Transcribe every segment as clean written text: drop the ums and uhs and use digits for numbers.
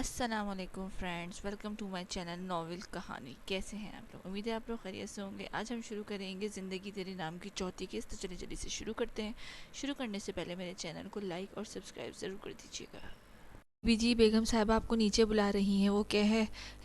السلام علیکم friends, welcome to my channel novel کہانی۔ کیسے ہیں آپ لوگ؟ امید ہے آپ لوگ خیریت سے ہوں گے۔ آج ہم شروع کریں گے زندگی تیرے نام کی چوتھی قسط، تو چلے جلدی سے شروع کرتے ہیں۔ شروع کرنے سے پہلے میرے چینل کو لائک اور سبسکرائب ضرور کر دیجیے گا۔ بی جی بیگم صاحبہ آپ کو نیچے بلا رہی ہیں، وہ کہہ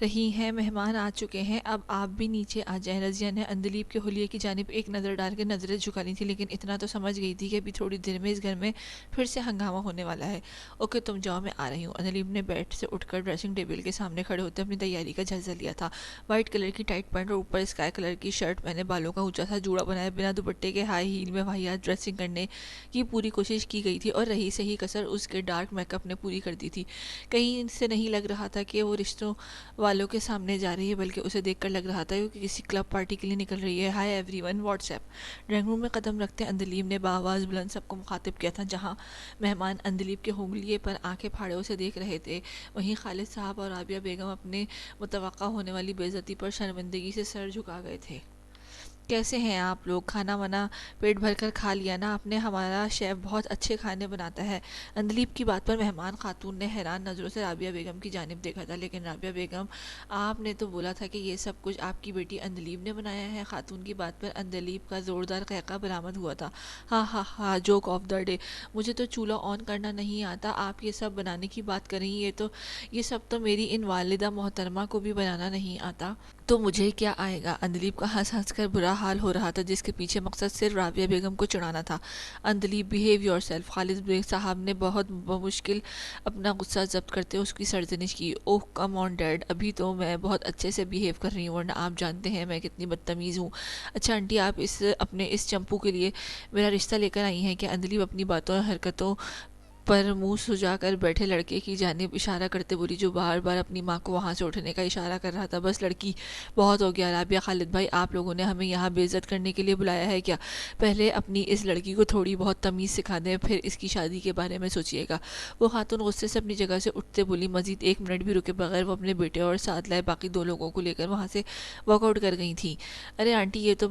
رہی ہیں مہمان آ چکے ہیں، اب آپ بھی نیچے آ جائیں۔ رضیہ نے اندلیب کے حلیے کی جانب ایک نظر ڈال کے نظریں جھکا لی تھی، لیکن اتنا تو سمجھ گئی تھی کہ ابھی تھوڑی دیر میں اس گھر میں پھر سے ہنگامہ ہونے والا ہے۔ اوکے تم جاؤ، میں آ رہی ہوں۔ اندلیب نے بیڈ سے اٹھ کر ڈریسنگ ٹیبل کے سامنے کھڑے ہوتے اپنی تیاری کا جائزہ لیا تھا۔ وائٹ کلر کی ٹائٹ پینٹ اور اوپر اسکائی کلر کی شرٹ پہنے، بالوں کا اونچا سا جوڑا بنائے، بنا دوپٹے کے ہائی ہیل میں واہیات ڈریسنگ کرنے کی پوری کوشش کی گئی تھی، اور رہی صحیح کسر اس کے ڈارک میک اپ نے پوری کر دی تھی۔ کہیں سے نہیں لگ رہا تھا کہ وہ رشتوں والوں کے سامنے جا رہی ہے، بلکہ اسے دیکھ کر لگ رہا تھا کہ کسی کلب پارٹی کے لیے نکل رہی ہے۔ High every one, what's app. Drawing room میں قدم رکھتے اندلیب نے بآواز بلند سب کو مخاطب کیا تھا۔ جہاں مہمان اندلیب کے ہونگلیے پر آنکھیں پھاڑے اسے دیکھ رہے تھے، وہیں خالد صاحب اور رابعہ بیگم اپنے متوقع ہونے والی بے عزتی پر شرمندگی سے سر جھکا گئے تھے۔ کیسے ہیں آپ لوگ؟ کھانا وانا پیٹ بھر کر کھا لیا نا؟ آپ نے؟ ہمارا شیف بہت اچھے کھانے بناتا ہے۔ اندلیب کی بات پر مہمان خاتون نے حیران نظروں سے رابعہ بیگم کی جانب دیکھا تھا، لیکن رابعہ بیگم، آپ نے تو بولا تھا کہ یہ سب کچھ آپ کی بیٹی اندلیب نے بنایا ہے۔ خاتون کی بات پر اندلیب کا زوردار قہقہ برآمد ہوا تھا۔ ہاں ہاں ہاں، جوک آف دا ڈے۔ مجھے تو چولہا آن کرنا نہیں آتا، آپ یہ سب بنانے کی بات کر رہی ہیں؟ یہ سب تو میری ان والدہ محترمہ کو بھی بنانا نہیں آتا، تو مجھے کیا آئے گا؟ اندلیب کا ہنس ہنس کر برا حال ہو رہا تھا، جس کے پیچھے مقصد صرف رابعہ بیگم کو چڑھانا تھا۔ Andleeb, behave yourself. Khalid Baig صاحب نے بہت بمشکل اپنا غصہ ضبط کرتے اس کی سرزنش کی۔ اوہ کم آن ڈیڈ، ابھی تو میں بہت اچھے سے بیہیو کر رہی ہوں، ورنہ آپ جانتے ہیں میں کتنی بدتمیز ہوں۔ اچھا آنٹی، آپ اپنے اس چمپو کے لیے میرا رشتہ لے کر آئی ہیں کیا؟ اندلیب اپنی باتوں اور حرکتوں پر منہ سجا کر بیٹھے لڑکے کی جانب اشارہ کرتے بولی، جو بار بار اپنی ماں کو وہاں سے اٹھنے کا اشارہ کر رہا تھا۔ بس لڑکی، بہت ہو گیا۔ رابعہ، خالد بھائی، آپ لوگوں نے ہمیں یہاں بے عزت کرنے کے لیے بلایا ہے کیا؟ پہلے اپنی اس لڑکی کو تھوڑی بہت تمیز سکھا دیں، پھر اس کی شادی کے بارے میں سوچیے گا۔ وہ خاتون غصے سے اپنی جگہ سے اٹھتے بولی۔ مزید ایک منٹ بھی رکے بغیر وہ اپنے بیٹے اور ساتھ لائے باقی دو لوگوں کو لے کر وہاں سے واک آؤٹ کر گئی تھیں۔ ارے آنٹی، یہ تو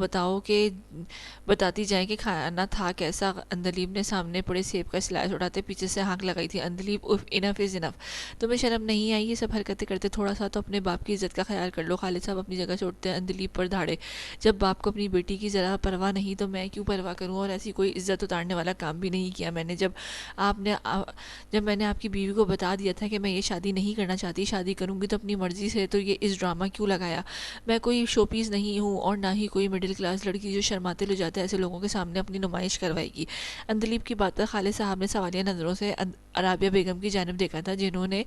بتاتی جائیں کہ کھانا تھا کیسا؟ اندلیب نے سامنے پڑے سیب کا سلائس اٹھاتے پیچھے سے ہانک لگائی تھی۔ اندلیب، اف، انف از انف۔ تمہیں شرم نہیں آئی یہ سب حرکتیں کرتے؟ تھوڑا سا تو اپنے باپ کی عزت کا خیال کر لو۔ خالد صاحب اپنی جگہ سے اٹھتے اندلیب پر دھاڑے۔ جب باپ کو اپنی بیٹی کی ذرا پرواہ نہیں تو میں کیوں پرواہ کروں؟ اور ایسی کوئی عزت اتارنے والا کام بھی نہیں کیا میں نے۔ جب میں نے آپ کی بیوی کو بتا دیا تھا کہ میں یہ شادی نہیں کرنا چاہتی، شادی کروں گی تو اپنی مرضی سے، تو یہ اس ڈرامہ کیوں لگایا؟ میں کوئی شو پیس نہیں ہوں، اور نہ ہی کوئی مڈل کلاس لڑکی جو شرماتے لے جاتے ایسے لوگوں کے سامنے اپنی نمائش کروائے گی۔ اندلیب کی بات پر خالد صاحب نے سوالیہ نظروں سے رابعہ بیگم کی جانب دیکھا تھا، جنہوں نے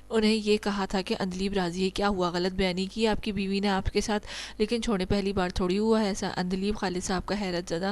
انہیں یہ کہا تھا کہ اندلیب راضی ہے۔ کیا ہوا؟ غلط بیانی کی آپ کی بیوی نے آپ کے ساتھ؟ لیکن چھوڑے، پہلی بار تھوڑی ہوا ہے ایسا۔ اندلیب خالد صاحب کا حیرت زدہ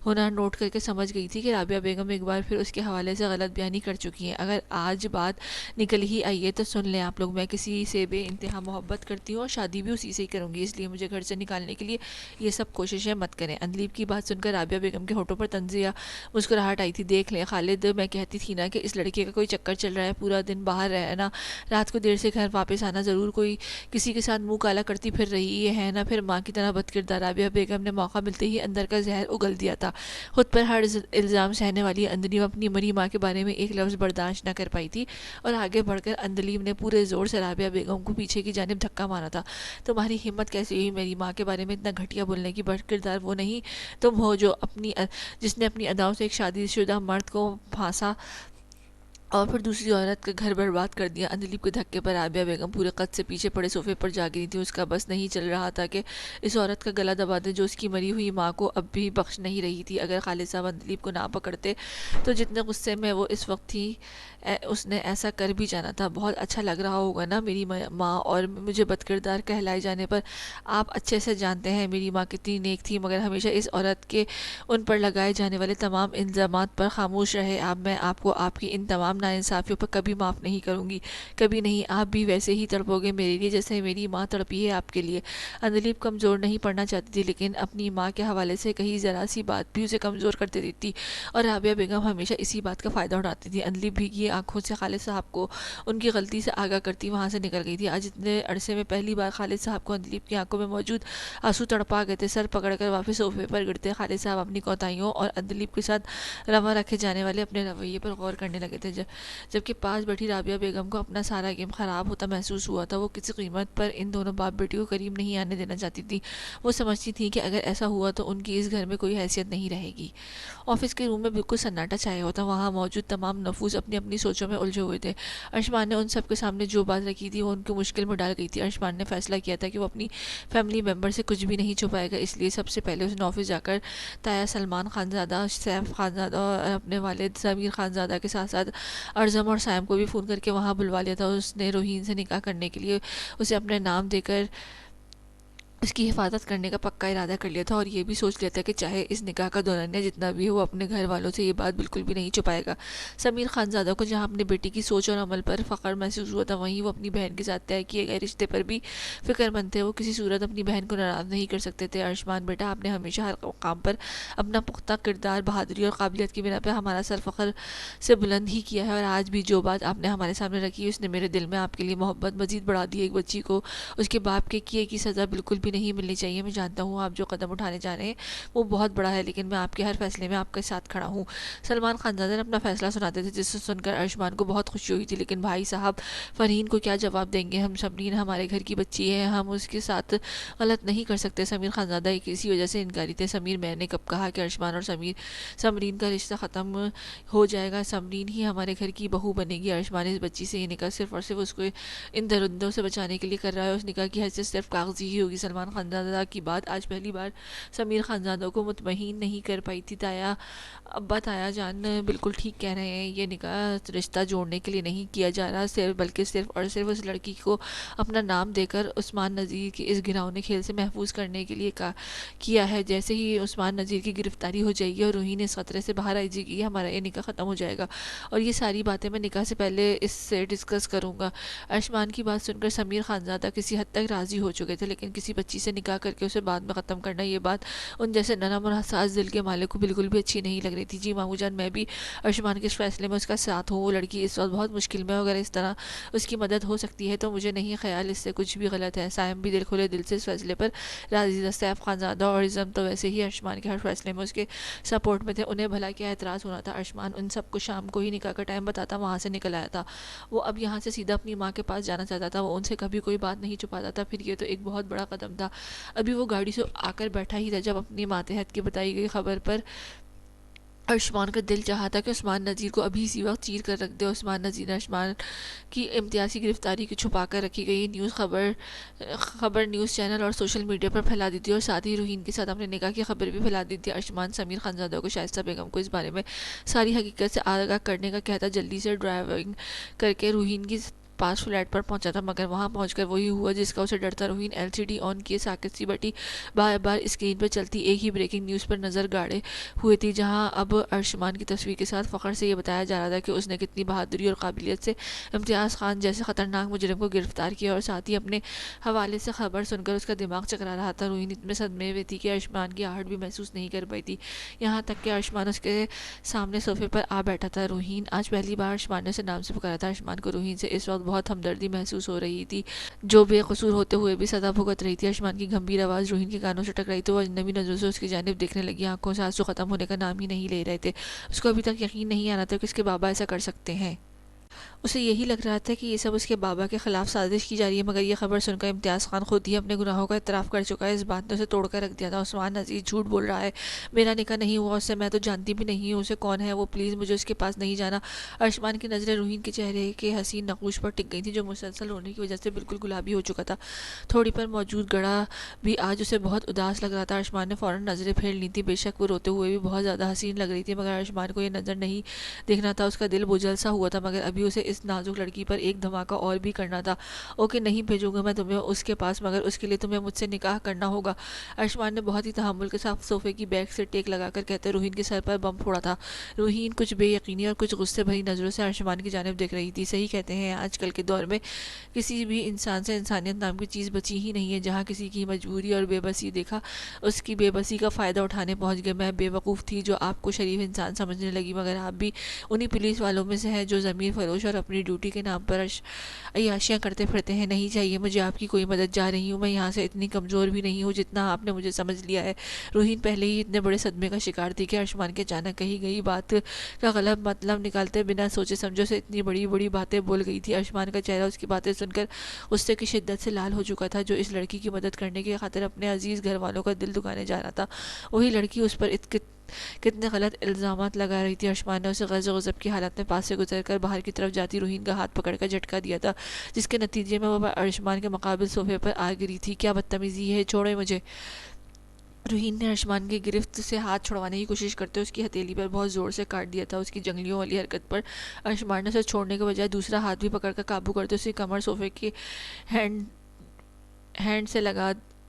ہونا نوٹ کر کے سمجھ گئی تھی کہ رابعہ بیگم ایک بار پھر اس کے حوالے سے غلط بیانی کر چکی ہیں۔ اگر آج بات نکل ہی آئی ہے تو سن لیں آپ لوگ، میں کسی سے بے انتہا محبت کرتی ہوں اور شادی بھی اسی سے ہی کروں گی، اس لیے مجھے گھر سے نکالنے کے لیے یہ سب کوششیں مت کریں۔ اندلیب کی بات سن کر رابعہ بیگم کے ہونٹوں پر طنزیہ مسکراہٹ آئی تھی۔ دیکھ لیں خالد، میں کہتی تھی نا کہ اس لڑکے کا کوئی چکر چل رہا ہے، پورا دن باہر رہنا، رات کو دیر سے گھر واپس آنا، ضرور کوئی کسی کے ساتھ منہ کالا کرتی پھر رہی ہے نا، پھر ماں کی طرح بد کردار۔ رابعہ بیگم نے موقع ملتے ہی اندر کا زہر اگل دیا تھا۔ خود پر ہر الزام سہنے والی اندلیب اپنی مری ماں کے بارے میں ایک لفظ برداشت نہ کر پائی تھی، اور آگے بڑھ کر اندلیب نے پورے زور سے رابعہ بیگم کو پیچھے کی جانب دھکا مارا تھا۔ تمہاری ہمت کیسی ہوئی میری ماں کے بارے میں اتنا گھٹیا بولنے کی؟ بد کردار وہ نہیں تم ہو جس نے اپنی اداؤں سے ایک شادی شدہ مرد کو پھانسا اور پھر دوسری عورت کا گھر برباد کر دیا۔ اندلیب کے دھکے پر رابعہ بیگم پورے قد سے پیچھے پڑے صوفے پر جا گری تھی۔ اس کا بس نہیں چل رہا تھا کہ اس عورت کا گلا دبا دے جو اس کی مری ہوئی ماں کو اب بھی بخش نہیں رہی تھی۔ اگر خالد صاحب اندلیب کو نہ پکڑتے تو جتنے غصے میں وہ اس وقت تھی، اس نے ایسا کر بھی جانا تھا۔ بہت اچھا لگ رہا ہوگا نا میری ماں اور مجھے بد کردار کہلائے جانے پر؟ آپ اچھے سے جانتے ہیں میری ماں کتنی نیک تھی، مگر ہمیشہ اس عورت کے ان پر لگائے جانے والے تمام الزامات پر خاموش رہے۔ اب میں آپ کو آپ کی ان تمام ناانصافیوں پر کبھی معاف نہیں کروں گی، کبھی نہیں۔ آپ بھی ویسے ہی تڑپو گے میرے لیے جیسے میری ماں تڑپی ہے آپ کے لیے۔ اندلیب کمزور نہیں پڑنا چاہتی تھی، لیکن اپنی ماں کے حوالے سے کہیں ذرا سی بات بھی اسے کمزور کر دیتی تھی، اور رابعہ بیگم ہمیشہ اسی بات کا فائدہ اٹھاتی تھی۔ اندلیب بھیگی آنکھوں سے خالد صاحب کو ان کی غلطی سے آگاہ کرتی وہاں سے نکل گئی تھی۔ آج اتنے عرصے میں پہلی بار خالد صاحب کو اندلیب کی آنکھوں میں موجود آنسو تڑپا گئے تھے۔ سر پکڑ کر واپس صوفے پر گرتے خالد صاحب اپنی کوتاہیوں اور اندلیب کے ساتھ رواں رکھے جانے والے اپنے رویے پر غور کرنے لگے تھے۔ جبکہ پاس بیٹھی رابعہ بیگم کو اپنا سارا گیم خراب ہوتا محسوس ہوا تھا۔ وہ کسی قیمت پر ان دونوں باپ بیٹی کو قریب نہیں آنے دینا چاہتی تھی۔ وہ سمجھتی تھی کہ اگر ایسا ہوا تو ان کی اس گھر میں کوئی حیثیت نہیں رہے گی۔ آفس کے روم میں بالکل سناٹا چھایا ہوا تھا۔ وہاں موجود تمام نفوس اپنی اپنی سوچوں میں الجھے ہوئے تھے۔ ارشمان نے ان سب کے سامنے جو بات رکھی تھی وہ ان کو مشکل میں ڈال گئی تھی۔ ارشمان نے فیصلہ کیا تھا کہ وہ اپنی فیملی ممبر سے کچھ بھی نہیں چھپائے گا، اس لیے سب سے پہلے اس نے آفس جا کر تایا سلمان خانزادہ، سیف خانزادہ اور اپنے والد ضمیر خانزادہ کے ساتھ ساتھ ارزم اور سائم کو بھی فون کر کے وہاں بلوا لیا تھا۔ اس نے روحین سے نکاح کرنے کے لیے اسے اپنے نام دے کر اس کی حفاظت کرنے کا پکا ارادہ کر لیا تھا، اور یہ بھی سوچ لیا تھا کہ چاہے اس نکاح کا دورانیہ جتنا بھی ہو، وہ اپنے گھر والوں سے یہ بات بالکل بھی نہیں چھپائے گا۔ ضمیر خانزادہ کو جہاں اپنی بیٹی کی سوچ اور عمل پر فخر محسوس ہوا تھا، وہیں وہ اپنی بہن کے ساتھ طے کیے گئے رشتے پر بھی فکر مند تھے۔ وہ کسی صورت اپنی بہن کو ناراض نہیں کر سکتے تھے۔ ارشمان بیٹا، آپ نے ہمیشہ ہر مقام پر اپنا پختہ کردار، بہادری اور قابلیت کی بنا پہ ہمارا سر فخر سے بلند ہی کیا ہے، اور آج بھی جو بات آپ نے ہمارے سامنے رکھی، اس نے میرے دل میں آپ کے لیے محبت مزید بڑھا دی۔ ایک بچی کو اس کے باپ کے کیے کی سزا بالکل بھی نہیں ملنی چاہیے۔ میں جانتا ہوں آپ جو قدم اٹھانے جا رہے ہیں وہ بہت بڑا ہے، لیکن میں آپ کے ہر فیصلے میں آپ کے ساتھ کھڑا ہوں۔ سلمان خانزادہ نے اپنا فیصلہ سناتے تھے، جس سے سن کر ارشمان کو بہت خوشی ہوئی تھی، لیکن بھائی صاحب فرحین کو کیا جواب دیں گے؟ سمرین ہمارے گھر کی بچی ہے، ہم اس کے ساتھ غلط نہیں کر سکتے۔ ضمیر خانزادہ اسی وجہ سے انکاری تھے۔ ضمیر، میں نے کب کہا کہ ارشمان اور سمرین کا رشتہ ختم ہو جائے گا؟ سمرین ہی ہمارے گھر کی بہو بنے گی۔ ارشمان اس بچی سے یہ نکاح صرف اور صرف اس کو ان درندوں سے بچانے کے لیے کر رہا ہے۔ اس نکاح کی حیثیت صرف کاغذی ہی ہوگی۔ سلمان خانزادہ کی بات آج پہلی بار ضمیر خانزادہ کو مطمئن نہیں کر پائی تھی۔ تایا جان بالکل ٹھیک کہہ رہے ہیں، یہ نکاح رشتہ جوڑنے کے لیے نہیں کیا جا رہا، بلکہ صرف اور صرف اس لڑکی کو اپنا نام دے کر عثمان نذیر کے اس گھناؤنے کھیل سے محفوظ کرنے کے لیے کیا ہے۔ جیسے ہی عثمان نذیر کی گرفتاری ہو جائے گی اور روحین اس خطرے سے باہر آ جائے گی، ہمارا یہ نکاح ختم ہو جائے گا، اور یہ ساری باتیں میں نکاح سے پہلے اس سے ڈسکس کروں گا۔ ارشمان کی بات سن کر ضمیر خانزادہ کسی حد تک راضی ہو چکے تھے، لیکن کسی بچی سے نکاح کر کے اسے بعد میں ختم کرنا، یہ بات ان جیسے نرم اور حساس دل کے مالک کو بالکل بھی اچھی نہیں لگ رہی تھی۔ جی مامو جان، میں بھی ارشمان کے اس فیصلے میں اس کا ساتھ ہوں۔ وہ لڑکی اس وقت بہت مشکل میں، اگر اس طرح اس کی مدد ہو سکتی ہے تو مجھے نہیں خیال اس سے کچھ بھی غلط ہے۔ سائم بھی دل کھلے دل سے اس فیصلے پر راضی تھا۔ سیف خانزادہ اور عزم تو ویسے ہی ارشمان کے ہر فیصلے میں اس کے سپورٹ میں تھے، انہیں بھلا کیا اعتراض ہونا تھا۔ ارشمان ان سب کو شام کو ہی نکاح کا ٹائم بتاتا وہاں سے نکل آیا تھا۔ وہ اب یہاں سے سیدھا اپنی ماں کے پاس جانا چاہتا تھا، وہ ان سے کبھی کوئی بات نہیں چھپاتا تھا، پھر یہ تو ایک بہت بڑا قدم تھا۔ ابھی وہ گاڑی سے آ کر بیٹھا ہی تھا جب اپنی ماتحت کی بتائی گئی خبر پر ارشمان کا دل چاہا تھا کہ عثمان نذیر کو ابھی اسی وقت چیر کر رکھ دے۔ عثمان نذیر نے ارشمان کی امتیازی گرفتاری کی چھپا کر رکھی گئی نیوز خبر نیوز چینل اور سوشل میڈیا پر پھیلا دی تھی، اور ساتھ ہی روحین کے ساتھ اپنے نکاح کی خبر بھی پھیلا دی تھی۔ ارشمان ضمیر خانزادہ کو شائستہ بیگم کو اس بارے میں ساری حقیقت سے آگاہ کرنے کا کہتا جلدی سے ڈرائیونگ کر کے روحین کی پاس فلیٹ پر پہنچا تھا، مگر وہاں پہنچ کر وہی ہوا جس کا اسے ڈر تھا۔ روحین ایل سی ڈی آن کیے ساکت سی بیٹھی بار بار اسکرین پر چلتی ایک ہی بریکنگ نیوز پر نظر گاڑے ہوئے تھی، جہاں اب ارشمان کی تصویر کے ساتھ فخر سے یہ بتایا جا رہا تھا کہ اس نے کتنی بہادری اور قابلیت سے امتیاز خان جیسے خطرناک مجرم کو گرفتار کیا، اور ساتھ ہی اپنے حوالے سے خبر سن کر اس کا دماغ چکرا رہا تھا۔ روحین اتنے صدمے میں تھی کہ ارشمان کی آہٹ بھی محسوس نہیں کر پائی تھی، یہاں تک کہ ارشمان اس کے سامنے صوفے پر آ بیٹھا تھا۔ روحین، آج پہلی بار ارشمان نے اسے نام سے پکارا تھا۔ ارشمان کو روحین سے اس وقت بہت ہمدردی محسوس ہو رہی تھی، جو بے قصور ہوتے ہوئے بھی سزا بھگت رہی تھی۔ ارشمان کی گمبھیر آواز روحین کے کانوں سے ٹکرائی تو وہ اجنبی نظروں سے اس کی جانب دیکھنے لگی، آنکھوں سے آنسو ختم ہونے کا نام ہی نہیں لے رہے تھے۔ اس کو ابھی تک یقین نہیں آ رہا تھا کہ اس کے بابا ایسا کر سکتے ہیں۔ اسے یہی لگ رہا تھا کہ یہ سب اس کے بابا کے خلاف سازش کی جا رہی ہے، مگر یہ خبر سن کر امتیاز خان خود ہی اپنے گناہوں کا اعتراف کر چکا ہے۔ اس بات نے اسے توڑ کر رکھ دیا تھا۔ عثمان نذیر جھوٹ بول رہا ہے، میرا نکاح نہیں ہوا اس سے، میں تو جانتی بھی نہیں ہوں اسے کون ہے وہ، پلیز مجھے اس کے پاس نہیں جانا۔ ارشمان کی نظریں روحین کے چہرے کے حسین نقوش پر ٹک گئی تھیں، جو مسلسل رونے کی وجہ سے بالکل گلابی ہو چکا تھا۔ تھوڑی پر موجود گڑا بھی آج اسے بہت اداس لگ رہا تھا۔ ارشمان نے فوراً نظریں پھیر لی تھیں، بے شک وہ روتے ہوئے بھی بہت زیادہ حسین لگ رہی تھی، مگر ارشمان کو یہ نظر نہیں دیکھنا تھا۔ اس کا دل بوجھل سا ہوا تھا، مگر ابھی اسے اس نازک لڑکی پر ایک دھماکہ اور بھی کرنا تھا۔ اوکے، نہیں بھیجوں گا میں تمہیں اس کے پاس، مگر اس کے لیے تمہیں مجھ سے نکاح کرنا ہوگا۔ ارشمان نے بہت ہی تحمل کے ساتھ صوفے کی بیک سے ٹیک لگا کر کہتے روحین کے سر پر بم پھوڑا تھا۔ روحین کچھ بے یقینی اور کچھ غصے بھری نظروں سے ارشمان کی جانب دیکھ رہی تھی۔ صحیح کہتے ہیں، آج کل کے دور میں کسی بھی انسان سے انسانیت نام کی چیز بچی ہی نہیں ہے۔ جہاں کسی کی مجبوری اور بے بسی دیکھا، اس کی بے بسی کا فائدہ اٹھانے پہنچ گئے۔ میں بے وقوف تھی جو آپ کو شریف انسان سمجھنے لگی، مگر آپ بھی انہی پولیس والوں میں سے ہیں جو ضمیر فروش خرگوش اور اپنی ڈیوٹی کے نام پر عیاشیاں کرتے پھرتے ہیں. نہیں چاہیے مجھے آپ کی کوئی مدد. جا رہی ہوں میں یہاں سے. اتنی کمزور بھی نہیں ہوں جتنا آپ نے مجھے سمجھ لیا ہے. روحین پہلے ہی اتنے بڑے صدمے کا شکار تھی کہ ارشمان کے اچانک کہی گئی بات کا غلط مطلب نکالتے بنا سوچے سمجھے سے اتنی بڑی بڑی باتیں بول گئی تھی. ارشمان کا چہرہ اس کی باتیں سن کر غصے کی شدت سے لال ہو چکا تھا. جو اس لڑکی کی مدد کرنے کی خاطر اپنے عزیز گھر والوں کا دل دکھانے جا رہا تھا, وہی لڑکی اس پر کتنے غلط الزامات لگا رہی تھی. ارشمان نے اسے غضب و غضب کی حالت میں پاس سے گزر کر باہر کی طرف جاتی روحین کا ہاتھ پکڑ کر جھٹکا دیا تھا, جس کے نتیجے میں وہ ارشمان کے مقابل صوفے پر آ گری تھی. کیا بدتمیزی ہے, چھوڑے مجھے. روحین نے ارشمان کی گرفت سے ہاتھ چھڑوانے کی کوشش کرتے اس کی ہتھیلی پر بہت زور سے کاٹ دیا تھا. اس کی جنگلیوں والی حرکت پر ارشمان نے اسے چھوڑنے کے بجائے دوسرا ہاتھ بھی پکڑ کر قابو کرتے اس کی کمر صوفے کے ہینڈ سے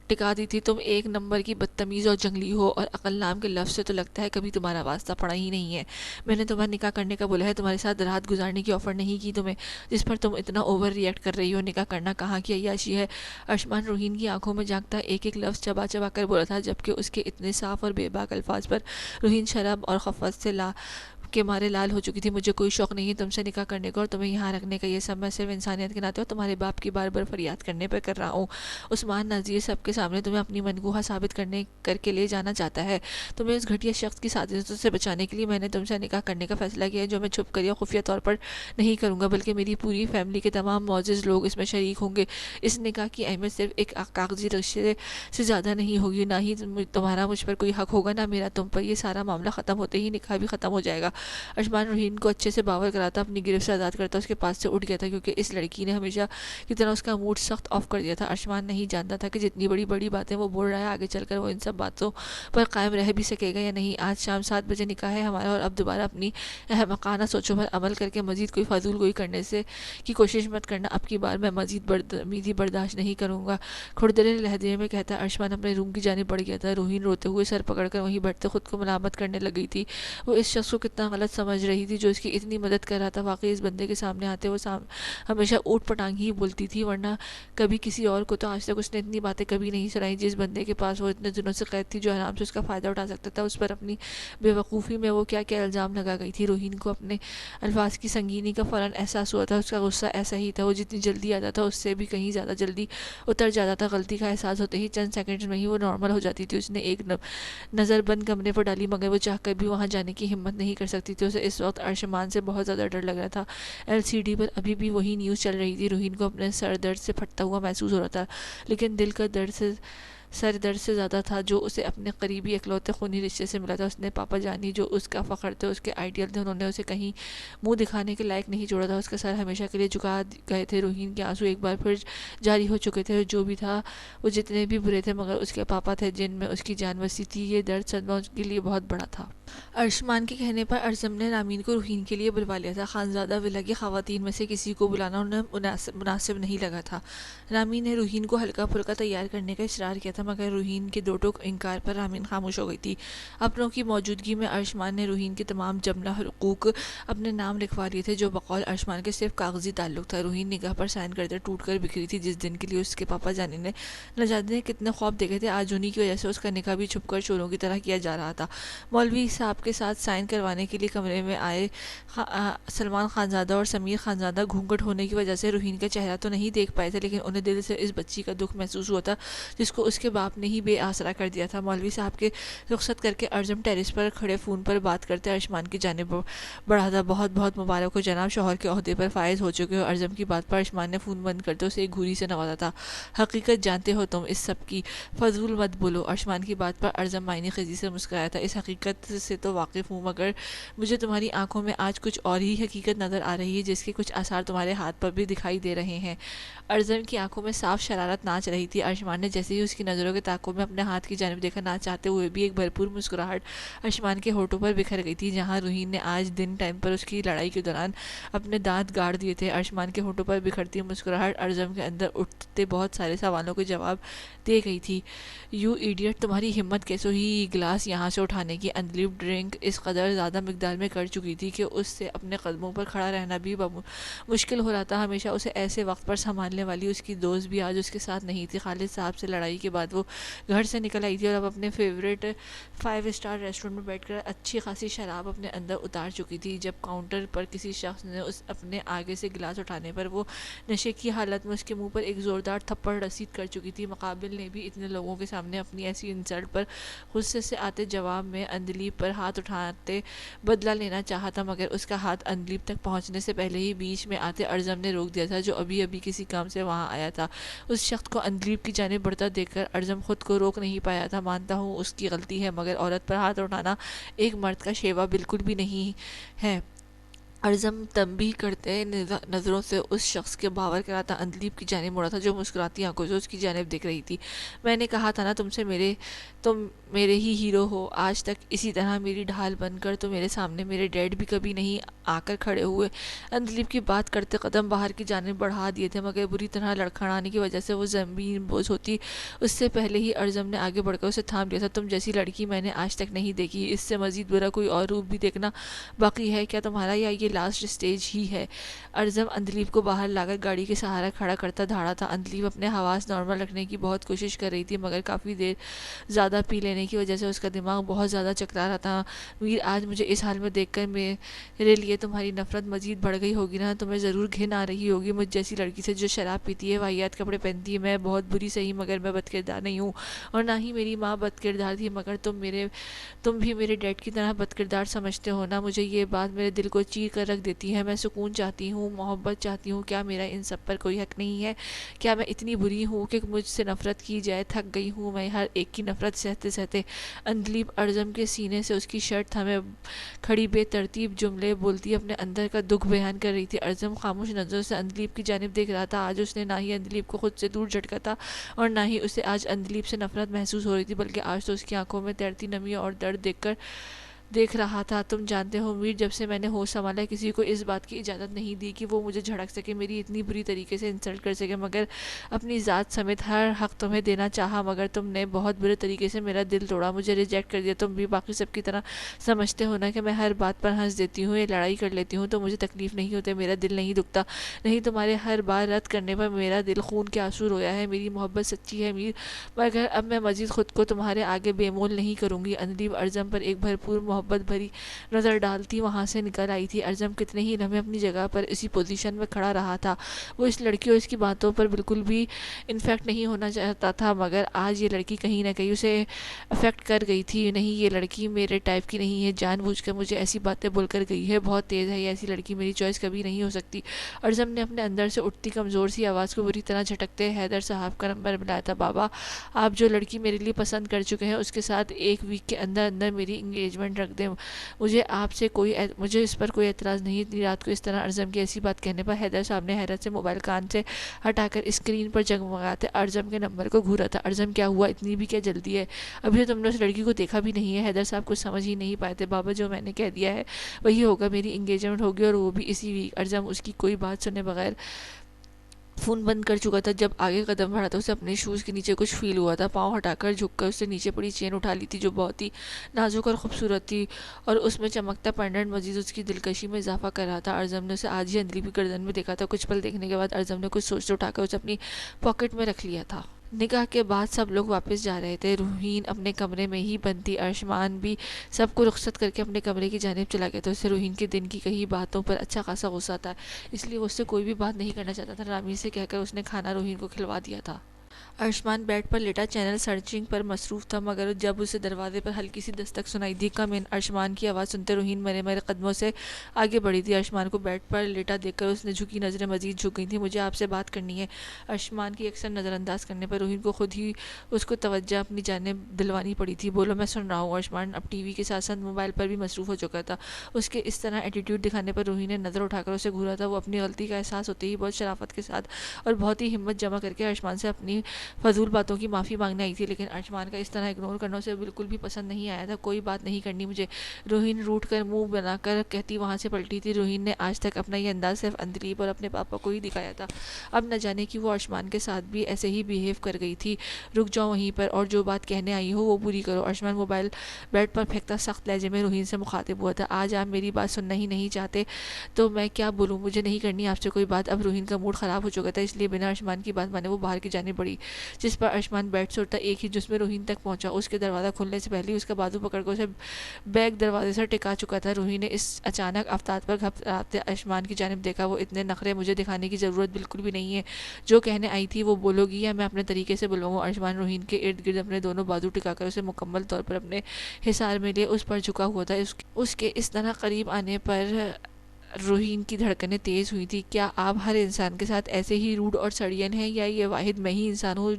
ٹکا دی تھی. تم ایک نمبر کی بدتمیز اور جنگلی ہو, اور عقل نام کے لفظ سے تو لگتا ہے کبھی تمہارا واسطہ پڑا ہی نہیں ہے. میں نے تمہیں نکاح کرنے کا بولا ہے, تمہارے ساتھ رات گزارنے کی آفر نہیں کی تمہیں, جس پر تم اتنا اوور ری ایکٹ کر رہی ہو. نکاح کرنا کہاں کی عیاشی ہے. ارشمان روحین کی آنکھوں میں جھانکتا ایک ایک لفظ چبا چبا کر بولا تھا, جبکہ اس کے اتنے صاف اور بے باک الفاظ پر روحین شرم اور خفت سے کے مارے لال ہو چکی تھی. مجھے کوئی شوق نہیں ہے تم سے نکاح کرنے کا اور تمہیں یہاں رکھنے کا. یہ سب میں صرف انسانیت کے ناطے اور تمہارے باپ کی بار بار فریاد کرنے پر کر رہا ہوں. عثمان نذیر سب کے سامنے تمہیں اپنی منگوہا ثابت کر کے لے جانا چاہتا ہے. تمہیں اس گھٹیا شخص کی سازشوں سے بچانے کے لیے میں نے تم سے نکاح کرنے کا فیصلہ کیا ہے, جو میں چھپ کر یا خفیہ طور پر نہیں کروں گا, بلکہ میری پوری فیملی کے تمام معزز لوگ اس میں شریک ہوں گے. اس نکاح کی اہمیت صرف ایک کاغذی رشتے سے زیادہ نہیں ہوگی. نہ ہی تمہارا مجھ پر کوئی حق ہوگا, نہ میرا تم پر. یہ سارا معاملہ ختم ہوتے ہی نکاح بھی ختم ہو جائے گا. ارشمان روحین کو اچھے سے باور کراتا اپنی گرفت سے آزاد کرتا اس کے پاس سے اٹھ گیا تھا, کیونکہ اس لڑکی نے ہمیشہ کی طرح اس کا موڈ سخت آف کر دیا تھا. ارشمان نہیں جانتا تھا کہ جتنی بڑی بڑی باتیں وہ بول رہا ہے, آگے چل کر وہ ان سب باتوں پر قائم رہ بھی سکے گا یا نہیں. آج شام 7 بجے نکاح ہے ہمارا, اور اب دوبارہ اپنی احمقانہ سوچوں پر عمل کر کے مزید کوئی فضول گوئی کرنے کی کوشش مت کرنا. اب کی بار میں مزید بدتمیزی برداشت نہیں کروں گا. کھڑدرے لہجے میں کہتا ارشمان اپنے روم کی جانب بڑھ گیا تھا. روحین روتے ہوئے سر پکڑ کر وہیں بیٹھتے خود کو ملامت کرنے لگ گئی تھی. وہ اس شخص کو کتنا غلط سمجھ رہی تھی جو اس کی اتنی مدد کر رہا تھا. واقعی اس بندے کے سامنے آتے وہ ہمیشہ اوٹ پٹانگ ہی بولتی تھی, ورنہ کبھی کسی اور کو تو آج تک اس نے اتنی باتیں کبھی نہیں سنائی. جس بندے کے پاس وہ اتنے دنوں سے قید تھی, جو آرام سے اس کا فائدہ اٹھا سکتا تھا, اس پر اپنی بے وقوفی میں وہ کیا کیا الزام لگا گئی تھی. روحین کو اپنے الفاظ کی سنگینی کا فوراً احساس ہوا تھا. اس کا غصہ ایسا ہی تھا, وہ جتنی جلدی آتا تھا اس سے بھی کہیں زیادہ جلدی اتر جاتا تھا. غلطی کا احساس ہوتے ہی چند سیکنڈز میں ہی وہ نارمل ہو جاتی تھی. اس نے ایک نظر بند کمرے پر ڈالی, مگر وہ چاہ کر بھی وہاں جانے کی ہمت نہیں کر سکتی تھی. اسے اس وقت ارشمان سے بہت زیادہ ڈر لگ رہا تھا. LCD پر ابھی بھی وہی نیوز چل رہی تھی. روحین کو اپنے سر درد سے پھٹتا ہوا محسوس ہو رہا تھا, لیکن دل کا سر درد سے زیادہ تھا جو اسے اپنے قریبی اکلوتے خونی رشتے سے ملا تھا. اس نے پاپا جانی جو اس کا فخر تھے, اس کے آئیڈیل تھے, انہوں نے اسے کہیں منہ دکھانے کے لائق نہیں چھوڑا تھا. اس کا سر ہمیشہ کے لیے جھکا گئے تھے. روحین کے آنسو ایک بار پھر جاری ہو چکے تھے. جو بھی تھا وہ جتنے بھی برے تھے, مگر اس کے پاپا تھے جن میں اس کی جان بسی تھی. یہ درد صدمہ اس کے لیے بہت بڑا تھا. ارشمان کے کہنے پر ارزم نے رامین کو روحین کے لیے بلوا لیا تھا. خانزادہ ولا کی خواتین میں سے کسی کو بلانا انہیں مناسب نہیں لگا تھا. رامین نے روحین کو ہلکا پھلکا تیار کرنے کا اصرار کیا تھا, مگر روحین کے دو ٹوک انکار پر رامین خاموش ہو گئی تھی. اپنوں کی موجودگی میں ارشمان نے روحین کے تمام جملہ حقوق اپنے نام لکھوا لیے تھے, جو بقول ارشمان کے صرف کاغذی تعلق تھا. روحین نگاہ پر سائن کرتے ٹوٹ کر بکھری تھی. جس دن کے لیے اس کے پاپا جانی نے نہ جانے کتنے خواب دیکھے تھے, آج انہی کی وجہ سے اس کا نکاح بھی چھپ کر چوروں کی طرح کیا جا رہا تھا. مولوی صاحب کے ساتھ سائن کروانے کے لیے کمرے میں آئے سلمان خانزادہ اور سمیر خانزادہ گھونگھٹ ہونے کی وجہ سے روحین کا چہرہ تو نہیں دیکھ پائے تھے, لیکن انہیں دل سے اس بچی کا دکھ محسوس ہوا تھا جس کو اس کے باپ نے ہی بے آسرا کر دیا تھا. مولوی صاحب کے رخصت کر کے ارزم ٹیرس پر کھڑے فون پر بات کرتے ارشمان کی جانب بڑھا تھا. بہت بہت مبارک ہو جناب, شوہر کے عہدے پر فائز ہو چکے ہو. ارزم کی بات پر ارشمان نے فون بند کرتے اسے ایک گھوری سے نوازا تھا. حقیقت جانتے ہو تم اس سب کی, فضول مت بولو. ارشمان کی بات پر ارزم معنی خیزی سے مسکرایا تھا. اس حقیقت سے تو واقف ہوں, مگر مجھے تمہاری آنکھوں میں آج کچھ اور ہی حقیقت نظر آ رہی ہے, جس کے کچھ آثار تمہارے ہاتھ پر بھی دکھائی دے رہے ہیں. ارزم کی آنکھوں میں صاف شرارت ناچ رہی تھی. ارشمان نے جیسے ہی اس کی نظروں کے تعاقب میں اپنے ہاتھ کی جانب دیکھا, نہ چاہتے ہوئے بھی ایک بھرپور مسکراہٹ ارشمان کے ہونٹوں پر بکھر گئی تھی. جہاں روحین نے آج دن ٹائم پر اس کی لڑائی کے دوران اپنے دانت گاڑ دیے تھے, ارشمان کے ہونٹوں پر بکھرتی مسکراہٹ ارزم کے اندر اٹھتے بہت سارے سوالوں کے جواب دے گئی تھی. یو ایڈیٹ, تمہاری ہمت کیسے ہوئی گلاس یہاں سے اٹھانے کی؟ انلیوڈ ڈرنک اس قدر زیادہ مقدار میں کر چکی تھی کہ اس سے اپنے قدموں پر کھڑا رہنا بھی مشکل ہو رہا تھا. ہمیشہ اسے ایسے وقت پر سنبھالنے والی اس کی دوست بھی آج اس کے ساتھ نہیں تھی. خالد صاحب سے لڑائی کے بعد بعد وہ گھر سے نکل آئی تھی اور اب اپنے فیوریٹ 5 اسٹار ریسٹورینٹ میں بیٹھ کر اچھی خاصی شراب اپنے اندر اتار چکی تھی، جب کاؤنٹر پر کسی شخص نے اپنے آگے سے گلاس اٹھانے پر وہ نشے کی حالت میں اس کے منہ پر ایک زوردار تھپڑ رسید کر چکی تھی۔ مقابل نے بھی اتنے لوگوں کے سامنے اپنی ایسی انسلٹ پر غصے سے آتے جواب میں اندلیب پر ہاتھ اٹھاتے بدلہ لینا چاہا تھا، مگر اس کا ہاتھ اندلیب تک پہنچنے سے پہلے ہی بیچ میں آتے ارزم نے روک دیا تھا، جو ابھی ابھی کسی کام سے وہاں آیا تھا۔ اس شخص کو اندلیب کی جانب بڑھتا دیکھ کر ارزم خود کو روک نہیں پایا تھا۔ مانتا ہوں اس کی غلطی ہے، مگر عورت پر ہاتھ اٹھانا ایک مرد کا شیوا بالکل بھی نہیں ہے۔ ارزم تنبیہ کرتے نظروں سے اس شخص کے باور کراتا اندلیب کی جانب مڑا تھا، جو مسکراتی آنکھوں سے اس کی جانب دیکھ رہی تھی۔ میں نے کہا تھا نا تم میرے ہی ہیرو ہو، آج تک اسی طرح میری ڈھال بن کر تو میرے سامنے میرے ڈیڈ بھی کبھی نہیں آ کر کھڑے ہوئے۔ اندلیب کی بات کرتے قدم باہر کی جانب بڑھا دیے تھے، مگر بری طرح لڑکھڑانے کی وجہ سے وہ زمین بوجھ ہوتی اس سے پہلے ہی ارزم نے آگے بڑھ کر اسے تھام لیا تھا۔ تم جیسی لڑکی میں نے آج تک نہیں دیکھی، اس سے مزید برا کوئی اور روپ بھی دیکھنا باقی ہے کیا تمہارا، یا یہ لاسٹ سٹیج ہی ہے؟ ارزم اندلیب کو باہر لا کر گاڑی کے سہارا کھڑا کرتا دھاڑا تھا۔ اندلیب اپنے حواس نارمل رکھنے کی بہت کوشش کر رہی تھی، مگر کافی دیر زیادہ پی لینے کی وجہ سے اس کا دماغ بہت زیادہ چکرا رہا تھا۔ میر، آج مجھے اس حال میں دیکھ کر میرے لیے تمہاری نفرت مزید بڑھ گئی ہوگی نا؟ تمہیں ضرور گھن آ رہی ہوگی مجھ جیسی لڑکی سے جو شراب پیتی ہے، واہیات کپڑے پہنتی ہے۔ میں بہت بری سہی، مگر میں بد کردار نہیں ہوں، اور نہ ہی میری ماں بد کردار تھی، مگر تم بھی میرے ڈیڈ کی طرح بد کردار سمجھتے ہو نا؟ مجھے یہ بات میرے دل کو چیر کر رکھ دیتی ہے۔ میں سکون چاہتی ہوں، محبت چاہتی ہوں، کیا میرا ان سب پر کوئی حق نہیں ہے؟ کیا میں اتنی بری ہوں کہ مجھ سے نفرت کی جائے؟ تھک گئی ہوں میں ہر ایک کی نفرت سہتے سہتے۔ اندلیب ارزم کے سینے سے اس کی شرٹ تھامے کھڑی بے ترتیب جملے بولتی اپنے اندر کا دکھ بیان کر رہی تھی۔ ارزم خاموش نظروں سے اندلیب کی جانب دیکھ رہا تھا۔ آج اس نے نہ ہی اندلیب کو خود سے دور جھٹکا تھا اور نہ ہی اسے آج اندلیب سے نفرت محسوس ہو رہی تھی، بلکہ آج تو اس کی آنکھوں میں تیرتی نمی اور درد دیکھ رہا تھا۔ تم جانتے ہو میر، جب سے میں نے ہوش سنبھالا کسی کو اس بات کی اجازت نہیں دی کہ وہ مجھے جھڑک سکے، میری اتنی بری طریقے سے انسلٹ کر سکے، مگر اپنی ذات سمیت ہر حق تمہیں دینا چاہا، مگر تم نے بہت برے طریقے سے میرا دل توڑا، مجھے ریجیکٹ کر دیا۔ تم بھی باقی سب کی طرح سمجھتے ہو نا کہ میں ہر بات پر ہنس دیتی ہوں یا لڑائی کر لیتی ہوں تو مجھے تکلیف نہیں ہوتی، میرا دل نہیں دکھتا؟ نہیں، تمہارے ہر بار رد کرنے پر میرا دل خون کے آنسو رویا ہے۔ میری محبت سچی ہے میر، مگر اب میں مزید خود کو تمہارے آگے بے مول نہیں کروں گی۔ اندلیب ارزم پر ایک بھرپور محبت بھری نظر ڈالتی وہاں سے نکل آئی تھی۔ ارزم کتنے ہی لمحے اپنی جگہ پر اسی پوزیشن میں کھڑا رہا تھا۔ وہ اس لڑکی اور اس کی باتوں پر بالکل بھی انفیکٹ نہیں ہونا چاہتا تھا، مگر آج یہ لڑکی کہیں نہ کہیں اسے افیکٹ کر گئی تھی۔ نہیں، یہ لڑکی میرے ٹائپ کی نہیں ہے، جان بوجھ کر مجھے ایسی باتیں بول کر گئی ہے، بہت تیز ہے، یہ ایسی لڑکی میری چوائس کبھی نہیں ہو سکتی۔ ارزم نے اپنے اندر سے اٹھتی کمزور سی آواز کو بری طرح جھٹکتے حیدر صاحب کا نمبر ملایا تھا۔ بابا، آپ جو لڑکی میرے لیے پسند کر چکے ہیں اس کے ساتھ ایک ویک کے اندر اندر میری انگیجمنٹ رکھ دیں، مجھے اس پر کوئی اعتراض نہیں۔ اتنی رات کو اس طرح ارزم کی ایسی بات کہنے پر حیدر صاحب نے حیرت سے موبائل کان سے ہٹا کر اسکرین پر جگمگاتے ارزم کے نمبر کو گھورا تھا۔ ارزم، کیا ہوا؟ اتنی بھی کیا جلدی ہے؟ ابھی تو تم نے اس لڑکی کو دیکھا بھی نہیں ہے۔ حیدر صاحب کچھ سمجھ ہی نہیں پائے تھے۔ بابا، جو میں نے کہہ دیا ہے وہی ہوگا، میری انگیجمنٹ ہوگی اور وہ بھی اسی ویک۔ ارزم اس کی کوئی بات سنے بغیر فون بند کر چکا تھا۔ جب آگے قدم بڑھا تو اسے اپنے شوز کے نیچے کچھ فیل ہوا تھا۔ پاؤں ہٹا کر جھک کر اس سے نیچے پڑی چین اٹھا لی تھی، جو بہت ہی نازک اور خوبصورت تھی، اور اس میں چمکتا پینڈنٹ مزید اس کی دلکشی میں اضافہ کر رہا تھا۔ ارزم نے اسے آج ہی اندلیب کی گردن میں دیکھا تھا۔ کچھ پل دیکھنے کے بعد ارزم نے کچھ سوچتے اٹھا کر اسے اپنی پاکٹ میں رکھ لیا تھا۔ نکاح کے بعد سب لوگ واپس جا رہے تھے۔ روحین اپنے کمرے میں ہی بند تھی۔ ارشمان بھی سب کو رخصت کر کے اپنے کمرے کی جانب چلا گیا تھا۔ اسے روحین کے دن کی کئی باتوں پر اچھا خاصا غصہ تھا، اس لیے وہ اس سے کوئی بھی بات نہیں کرنا چاہتا تھا۔ رامیر سے کہہ کر اس نے کھانا روحین کو کھلوا دیا تھا۔ ارشمان بیڈ پر لیٹا چینل سرچنگ پر مصروف تھا، مگر جب اسے دروازے پر ہلکی سی دستک سنائی دی، کم ان، ارشمان کی آواز سنتے روحین مرے مرے قدموں سے آگے بڑھی تھی۔ ارشمان کو بیڈ پر لیٹا دیکھ کر اس نے جھکی نظریں مزید جھک گئی تھیں۔ مجھے آپ سے بات کرنی ہے۔ ارشمان کی اکثر نظر انداز کرنے پر روحین کو خود ہی اس کو توجہ اپنی جانب دلوانی پڑی تھی۔ بولو، میں سن رہا ہوں۔ ارشمان اب ٹی وی کے ساتھ ساتھ موبائل پر بھی مصروف ہو چکا تھا۔ اس کے اس طرح ایٹیٹیوڈ دکھانے پر روحین نے نظر اٹھا کر اسے گھورا تھا۔ وہ اپنی غلطی کا احساس ہوتے ہی بہت شرافت کے ساتھ اور بہت ہی ہمت جمع کر کے ارشمان سے اپنی فضول باتوں کی معافی مانگنے آئی تھی، لیکن ارشمان کا اس طرح اگنور کرنا اسے بالکل بھی پسند نہیں آیا تھا۔ کوئی بات نہیں کرنی مجھے، روحین روٹ کر منہ بنا کر کہتی وہاں سے پلٹی تھی۔ روحین نے آج تک اپنا یہ انداز صرف اندلیب اور اپنے پاپا کو ہی دکھایا تھا، اب نہ جانے کہ وہ ارشمان کے ساتھ بھی ایسے ہی بیہیو کر گئی تھی۔ رک جاؤ وہیں پر، اور جو بات کہنے آئی ہو وہ پوری کرو۔ ارشمان موبائل بیڈ پر پھینکتا سخت لہجے میں روحین سے مخاطب ہوا تھا۔ آج آپ میری بات سننا ہی نہیں چاہتے تو میں کیا بولوں؟ مجھے نہیں کرنی آپ سے کوئی بات۔ اب روحین کا موڈ خراب ہو چکا تھا، اس لیے بنا ارشمان کی بات مانے وہ باہر کی جانب بڑھی۔ جس پر ارشمان بیٹھ سوٹا ایک ہی جسم روہین تک پہنچا۔ اس کے دروازہ کھلنے سے پہلے اس کا بازو پکڑ کر اسے بیگ دروازے سے ٹکا چکا تھا۔ روہین نے اس اچانک آفتاب پر گھبراتے ارشمان کی جانب دیکھا۔ وہ اتنے نخرے مجھے دکھانے کی ضرورت بالکل بھی نہیں ہے، جو کہنے آئی تھی وہ بولو گی یا میں اپنے طریقے سے بلواؤں؟ ارشمان روہین کے ارد گرد اپنے دونوں بازو ٹکا کر اسے مکمل طور پر اپنے حصار میں لیے اس پر جھکا ہوا تھا۔ اس کے اس طرح قریب آنے پر روہین کی دھڑکنیں تیز ہوئی تھی۔ کیا آپ ہر انسان کے ساتھ ایسے ہی روڈ اور سڑین ہیں، یا یہ واحد میں ہی انسان ہوں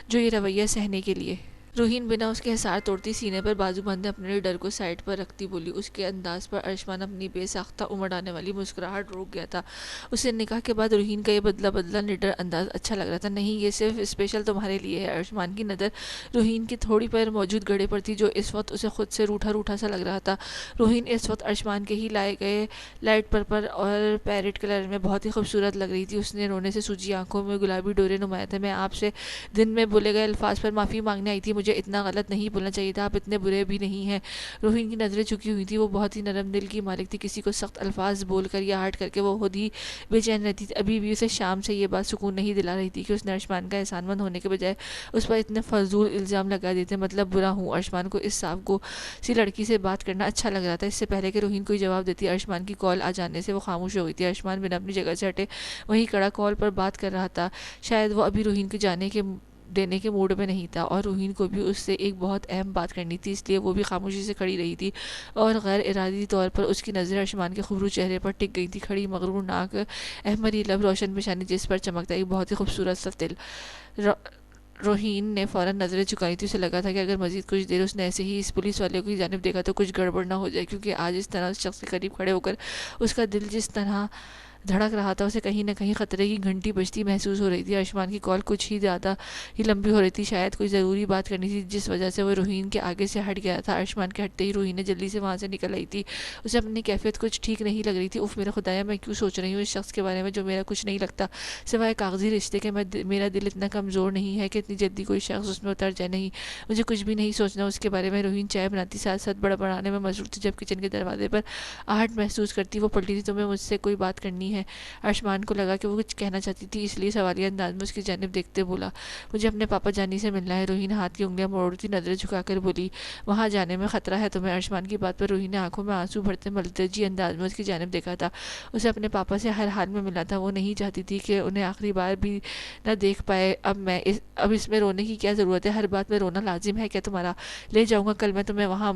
جو یہ رویہ سہنے کے لیے؟ روہین بنا اس کے حصار توڑتی سینے پر بازو باندھے اپنے ڈر کو سائڈ پر رکھتی بولی۔ اس کے انداز پر ارشمان اپنی بے ساختہ امڑ آنے والی مسکراہٹ روک گیا تھا۔ اسے نکاح کے بعد روہین کا یہ بدلا نڈر انداز اچھا لگ رہا تھا۔ نہیں، یہ صرف اسپیشل تمہارے لیے ہے۔ ارشمان کی نظر روہین کی تھوڑی پر موجود گھڑے پر تھی، جو اس وقت اسے خود سے روٹھا سا لگ رہا تھا۔ روہین اس وقت ارشمان کے ہی لائے گئے لائٹ پرپل اور پیرٹ کلر میں بہت ہی خوبصورت لگ رہی تھی۔ اس نے رونے سے سوجی آنکھوں میں گلابی ڈورے نمایاں تھے۔ میں آپ سے دن میں بولے گئے الفاظ پر معافی مانگنے آئی تھی۔ مجھے اتنا غلط نہیں بولنا چاہیے تھا۔ آپ اتنے برے بھی نہیں ہیں۔ روہین کی نظریں جھکی ہوئی تھی۔ وہ بہت ہی نرم دل کی مالک تھی۔ کسی کو سخت الفاظ بول کر یا ہرٹ کر کے وہ خود ہی بے چین رہتی تھی۔ ابھی بھی اسے شام سے یہ بات سکون نہیں دلا رہی تھی کہ اس نے ارشمان کا احسان مند ہونے کے بجائے اس پر اتنے فضول الزام لگا دیے تھے۔ مطلب برا ہوں؟ ارشمان کو اس صاف گو سی لڑکی سے بات کرنا اچھا لگ رہا تھا۔ اس سے پہلے کہ روہین کوئی جواب دیتی، ارشمان کی کال آ جانے سے وہ خاموش ہو گئی تھی۔ ارشمان بنا اپنی جگہ سے ہٹے وہیں کڑا کال پر بات کر رہا تھا۔ شاید وہ ابھی روہین کے دینے کے موڈ میں نہیں تھا، اور روہین کو بھی اس سے ایک بہت اہم بات کرنی تھی، اس لیے وہ بھی خاموشی سے کھڑی رہی تھی، اور غیر ارادی طور پر اس کی نظر ارشمان کے خوبصورت چہرے پر ٹک گئی تھی۔ کھڑی مغرور ناک، احمری لب، روشن پیشانی جس پر چمکتا ایک بہت ہی خوبصورت سا تل۔ روہین نے فوراً نظریں جھکائی تھی۔ اسے لگا تھا کہ اگر مزید کچھ دیر اس نے ایسے ہی اس پولیس والے کی جانب دیکھا تو کچھ گڑبڑ نہ ہو جائے، کیونکہ آج اس طرح اس شخص کے قریب کھڑے ہو کر اس کا دل جس طرح دھڑک رہا تھا، اسے کہیں نہ کہیں خطرے کی گھنٹی بجتی محسوس ہو رہی تھی۔ ارشمان کی کال کچھ ہی زیادہ ہی لمبی ہو رہی تھی۔ شاید کوئی ضروری بات کرنی تھی، جس وجہ سے وہ روہین کے آگے سے ہٹ گیا تھا۔ ارشمان کے ہٹتے ہی روہین نے جلدی سے وہاں سے نکل آئی تھی۔ اسے اپنی کیفیت کچھ ٹھیک نہیں لگ رہی تھی۔ اف میرے خدایا، میں کیوں سوچ رہی ہوں اس شخص کے بارے میں جو میرا کچھ نہیں لگتا سوائے کاغذی رشتے کے؟ میرا دل اتنا کمزور نہیں ہے کہ اتنی جلدی کوئی شخص اس میں اتر جائے۔ نہیں، مجھے کچھ بھی نہیں سوچنا اس کے بارے میں۔ روہین چائے بناتی ساتھ ساتھ بڑبڑانے میں مصروف تھی۔ جب کچن کے دروازے پر آہٹ محسوس کرتی وہ پلٹی تھی۔ تمہیں مجھ سے کوئی بات کرنی ہے؟ ارشمان کو لگا کہ وہ کچھ کہنا چاہتی تھی، اس لیے سوالیہ انداز میں اس کی جانب دیکھتے بولا، مجھے اپنے پاپا جانی سے ملنا ہے۔ روہین ہاتھ کی انگلیاں موڑتی نظریں جھکا کر بولی، وہاں جانے میں خطرہ ہے تمہیں؟ ارشمان کی بات پر روہین نے آنکھوں میں آنسو بھرتے ملتجی انداز میں اس کی جانب دیکھا تھا۔ اسے اپنے پاپا سے ہر حال میں ملنا تھا۔ وہ نہیں چاہتی تھی کہ انہیں آخری بار بھی نہ دیکھ پائے۔ اب اس میں رونے کی کیا ضرورت ہے؟ ہر بات میں رونا لازم ہے کیا تمہارا؟ لے جاؤں گا کل میں تمہیں وہاں،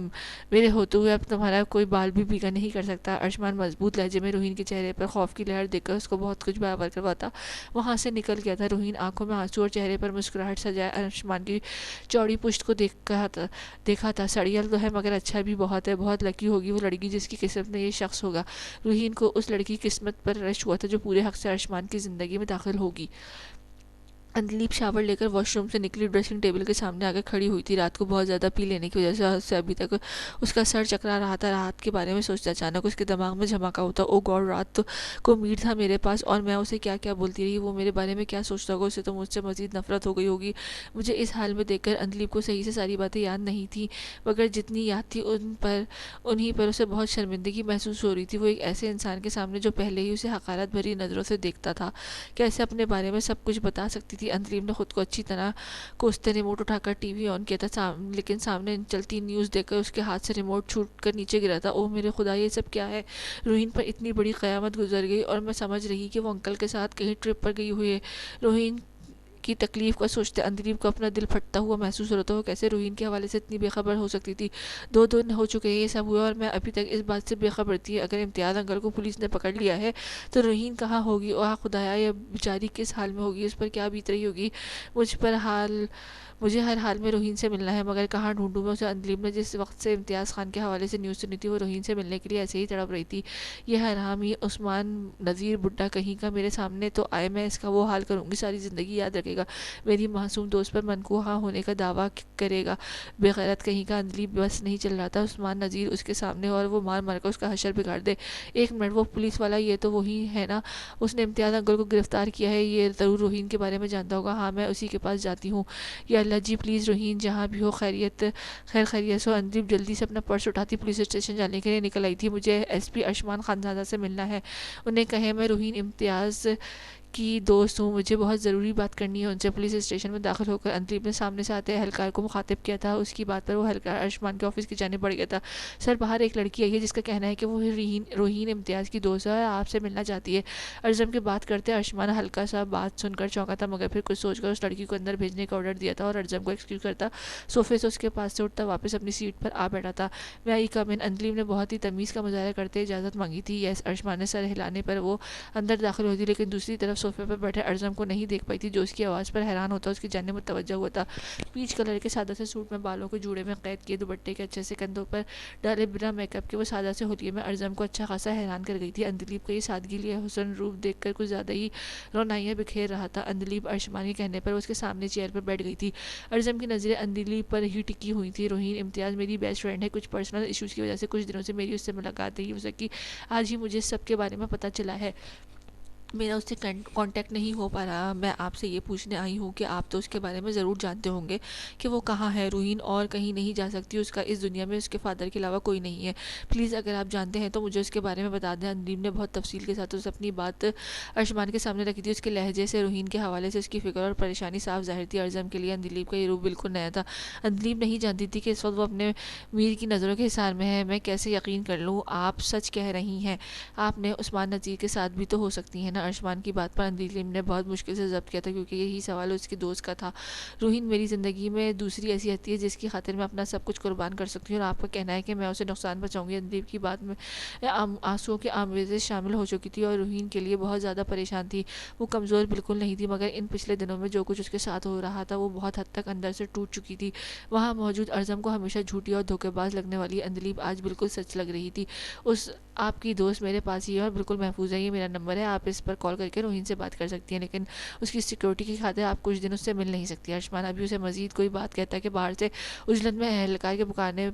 میرے ہوتے ہوئے اب تمہارا کوئی بال بھی بھیگا نہیں کر سکتا۔ ارشمان مضبوط لہجے میں روہین کے چہرے پر خوف کی لہر دیکھ کر اس کو بہت کچھ برابر کرواتا وہاں سے نکل گیا تھا۔ روہین آنکھوں میں آنسو اور چہرے پر مسکراہٹ سجائے ارشمان کی چوڑی پشت کو دیکھا تھا۔ سڑیل تو ہے مگر اچھا بھی بہت ہے۔ بہت لکی ہوگی وہ لڑکی جس کی قسمت میں یہ شخص ہوگا۔ روہین کو اس لڑکی کی قسمت پر رشک ہوا تھا جو پورے حق سے ارشمان کی زندگی میں داخل ہوگی۔ اندلیب شاور لے کر واش روم سے نکلی، ڈریسنگ ٹیبل کے سامنے آ کر کھڑی ہوئی تھی۔ رات کو بہت زیادہ پی لینے کی وجہ سے ابھی تک اس کا سر چکرا رہا تھا۔ رات کے بارے میں سوچتا اچانک اس کے دماغ میں جھماکا ہوتا، او گاڈ، رات کو میٹ تھا میرے پاس اور میں اسے کیا کیا بولتی رہی۔ وہ میرے بارے میں کیا سوچتا ہوگا؟ اسے تو مجھ سے مزید نفرت ہو گئی ہوگی۔ مجھے اس حال میں دیکھ کر اندلیب کو صحیح سے ساری باتیں یاد نہیں تھیں، مگر جتنی یاد تھی انہی پر اسے بہت شرمندگی محسوس ہو رہی تھی۔ وہ ایک ایسے انسان کے سامنے جو پہلے ہی اسے حقارت بھری نظروں سے دیکھتا تھا، کیا اسے اپنے بارے میں سب کچھ بتا سکتی تھی؟ اندلیب نے خود کو اچھی طرح کوستے ریموٹ اٹھا کر ٹی وی آن کیا تھا، لیکن سامنے چلتی نیوز دیکھ کر اس کے ہاتھ سے ریموٹ چھوٹ کر نیچے گرا تھا۔ اوہ میرے خدا، یہ سب کیا ہے؟ روہین پر اتنی بڑی قیامت گزر گئی اور میں سمجھ رہی کہ وہ انکل کے ساتھ کہیں ٹرپ پر گئی ہوئی ہے۔ روہین کی تکلیف کا سوچتے اندلیب کو اپنا دل پھٹتا ہوا محسوس ہو رہا تھا۔ وہ کیسے روہین کے حوالے سے اتنی بے خبر ہو سکتی تھی؟ 2 دن ہو چکے ہیں یہ سب ہوا اور میں ابھی تک اس بات سے بے خبر تھی۔ اگر امتیاز انکل کو پولیس نے پکڑ لیا ہے تو روہین کہاں ہوگی؟ اوہ خدایا، یہ بیچاری کس حال میں ہوگی؟ اس پر کیا بیت رہی ہوگی؟ مجھے ہر حال میں روہین سے ملنا ہے، مگر کہاں ڈھونڈوں میں اسے؟ اندلیب نے جس وقت سے امتیاز خان کے حوالے سے نیوز سنی تھی وہ روہین سے ملنے کے لیے ایسے ہی تڑپ رہی تھی۔ یہ حرامی عثمان نذیر بڈھا کہیں کا میرے سامنے تو آئے، میں اس کا وہ حال کروں گی ساری زندگی یاد رکھے گا، میری معصوم دوست پر منقوہ ہونے کا دعویٰ کرے گا، بے غیرت کہیں کا۔ اندلیب بس نہیں چل رہا تھا عثمان نذیر اس کے سامنے اور وہ مار مار کر اس کا حشر بگاڑ دے۔ ایک منٹ، وہ پولیس والا یہ تو وہی ہے نا؟ اس نے امتیاز انکل کو گرفتار کیا ہے، یہ ضرور روہین کے بارے میں جانتا ہوگا۔ ہاں، میں اسی کے پاس جاتی ہوں۔ یا اللہ جی پلیز روہین جہاں بھی ہو خیر خیریت سے ہو۔ اندلیب جلدی سے اپنا پرس اٹھاتی پولیس اسٹیشن جانے کے لیے نکل آئی تھی۔ مجھے ایس پی ارشمان خانزادہ سے ملنا ہے، انہیں کہیں میں روہین امتیاز کی دوست ہوں, مجھے بہت ضروری بات کرنی ہے ان سے. پولیس اسٹیشن میں داخل ہو کر اندلیب نے سامنے سے آتے اہلکار کو مخاطب کیا تھا. اس کی بات پر وہ اہلکار ارشمان کے آفس کی جانب بڑھ گیا تھا. سر, باہر ایک لڑکی آئی ہے جس کا کہنا ہے کہ وہ روحین امتیاز کی دوست ہے اور آپ سے ملنا چاہتی ہے. ارزم کی بات کرتے ارشمان ہلکا سا بات سن کر چونکا تھا, مگر پھر کچھ سوچ کر اس لڑکی کو اندر بھیجنے کا آرڈر دیا تھا اور ارزم کو ایکسکیوز کرتا صوفے سے اس کے پاس سے اٹھتا واپس اپنی سیٹ پر آ بیٹھا تھا. میں آئی کم ان. اندلیب نے بہت ہی تمیز کا مظاہرہ کرتے اجازت مانگی تھی. یس. ارشمان نے سر ہلانے پر وہ اندر داخل ہوتی, لیکن دوسری طرف صوفے پر بیٹھے ارزم کو نہیں دیکھ پائی تھی, جو اس کی آواز پر حیران ہوتا اس کی جانب متوجہ ہوا تھا. پیچ کلر کے سادہ سے سوٹ میں بالوں کو جوڑے میں قید کیے دوپٹے کے اچھے سے کندھوں پر ڈالے بنا میک اپ کے وہ سادہ سے ہولیے میں ارزم کو اچھا خاصا حیران کر گئی تھی. اندلیب کا یہ سادگی لیے حسن روپ دیکھ کر کچھ زیادہ ہی رونائیاں بکھیر رہا تھا. اندلیب ارشمان کے کہنے پر اس کے سامنے چیئر پر بیٹھ گئی تھی. ارزم کی نظریں اندلیب پر ہی ٹکی ہوئی تھی. روحین امتیاز میری بیسٹ فرینڈ ہے. کچھ پرسنل ایشوز کی وجہ سے کچھ دنوں سے میری اس سے ملاقات نہیں ہو سکی. آج ہی مجھے سب کے بارے میں پتہ چلا ہے. میرا اس سے کانٹیکٹ نہیں ہو پا رہا. میں آپ سے یہ پوچھنے آئی ہوں کہ آپ تو اس کے بارے میں ضرور جانتے ہوں گے کہ وہ کہاں ہے. روحین اور کہیں نہیں جا سکتی. اس کا اس دنیا میں اس کے فادر کے علاوہ کوئی نہیں ہے. پلیز اگر آپ جانتے ہیں تو مجھے اس کے بارے میں بتا دیں. اندلیب نے بہت تفصیل کے ساتھ اس اپنی بات ارشمان کے سامنے رکھی تھی. اس کے لہجے سے روحین کے حوالے سے اس کی فکر اور پریشانی صاف ظاہر تھی. ارزم کے لیے اندلیب کا یہ روپ بالکل نیا تھا. اندلیب نہیں جانتی تھی کہ اس وقت وہ اپنے میر کی نظروں کے حصار میں ہے. میں کیسے یقین کر لوں؟ آپ سچ کہہ رہی ہیں. آپ نے عثمان نذیر کے ساتھ بھی تو ہو سکتی ہیں نا. ارشمان کی بات پر اندلیب نے بہت مشکل سے ضبط کیا تھا, کیونکہ یہی سوال اس کی دوست کا تھا. روحین میری زندگی میں دوسری ایسی ہستی ہے جس کی خاطر میں اپنا سب کچھ قربان کر سکتی ہوں, اور آپ کا کہنا ہے کہ میں اسے نقصان پہنچاؤں گی. اندلیب کی بات میں آنسوؤں کی آمیزش شامل ہو چکی تھی اور روحین کے لیے بہت زیادہ پریشان تھی. وہ کمزور بالکل نہیں تھی, مگر ان پچھلے دنوں میں جو کچھ اس کے ساتھ ہو رہا تھا وہ بہت حد تک اندر سے ٹوٹ چکی تھی. وہاں موجود ارزم کو ہمیشہ جھوٹی اور دھوکے باز لگنے والی اندلیب آج بالکل سچ لگ رہی تھی. آپ کی دوست میرے پاس ہی ہے اور بالکل محفوظ ہے. یہ میرا نمبر ہے, آپ اس پر کال کر کے روحین سے بات کر سکتی ہیں, لیکن اس کی سیکیورٹی کی خاطر آپ کچھ دن اس سے مل نہیں سکتی. ارشمان ابھی اسے مزید کوئی بات کہتا ہے کہ باہر سے اجلت میں اہلکار کے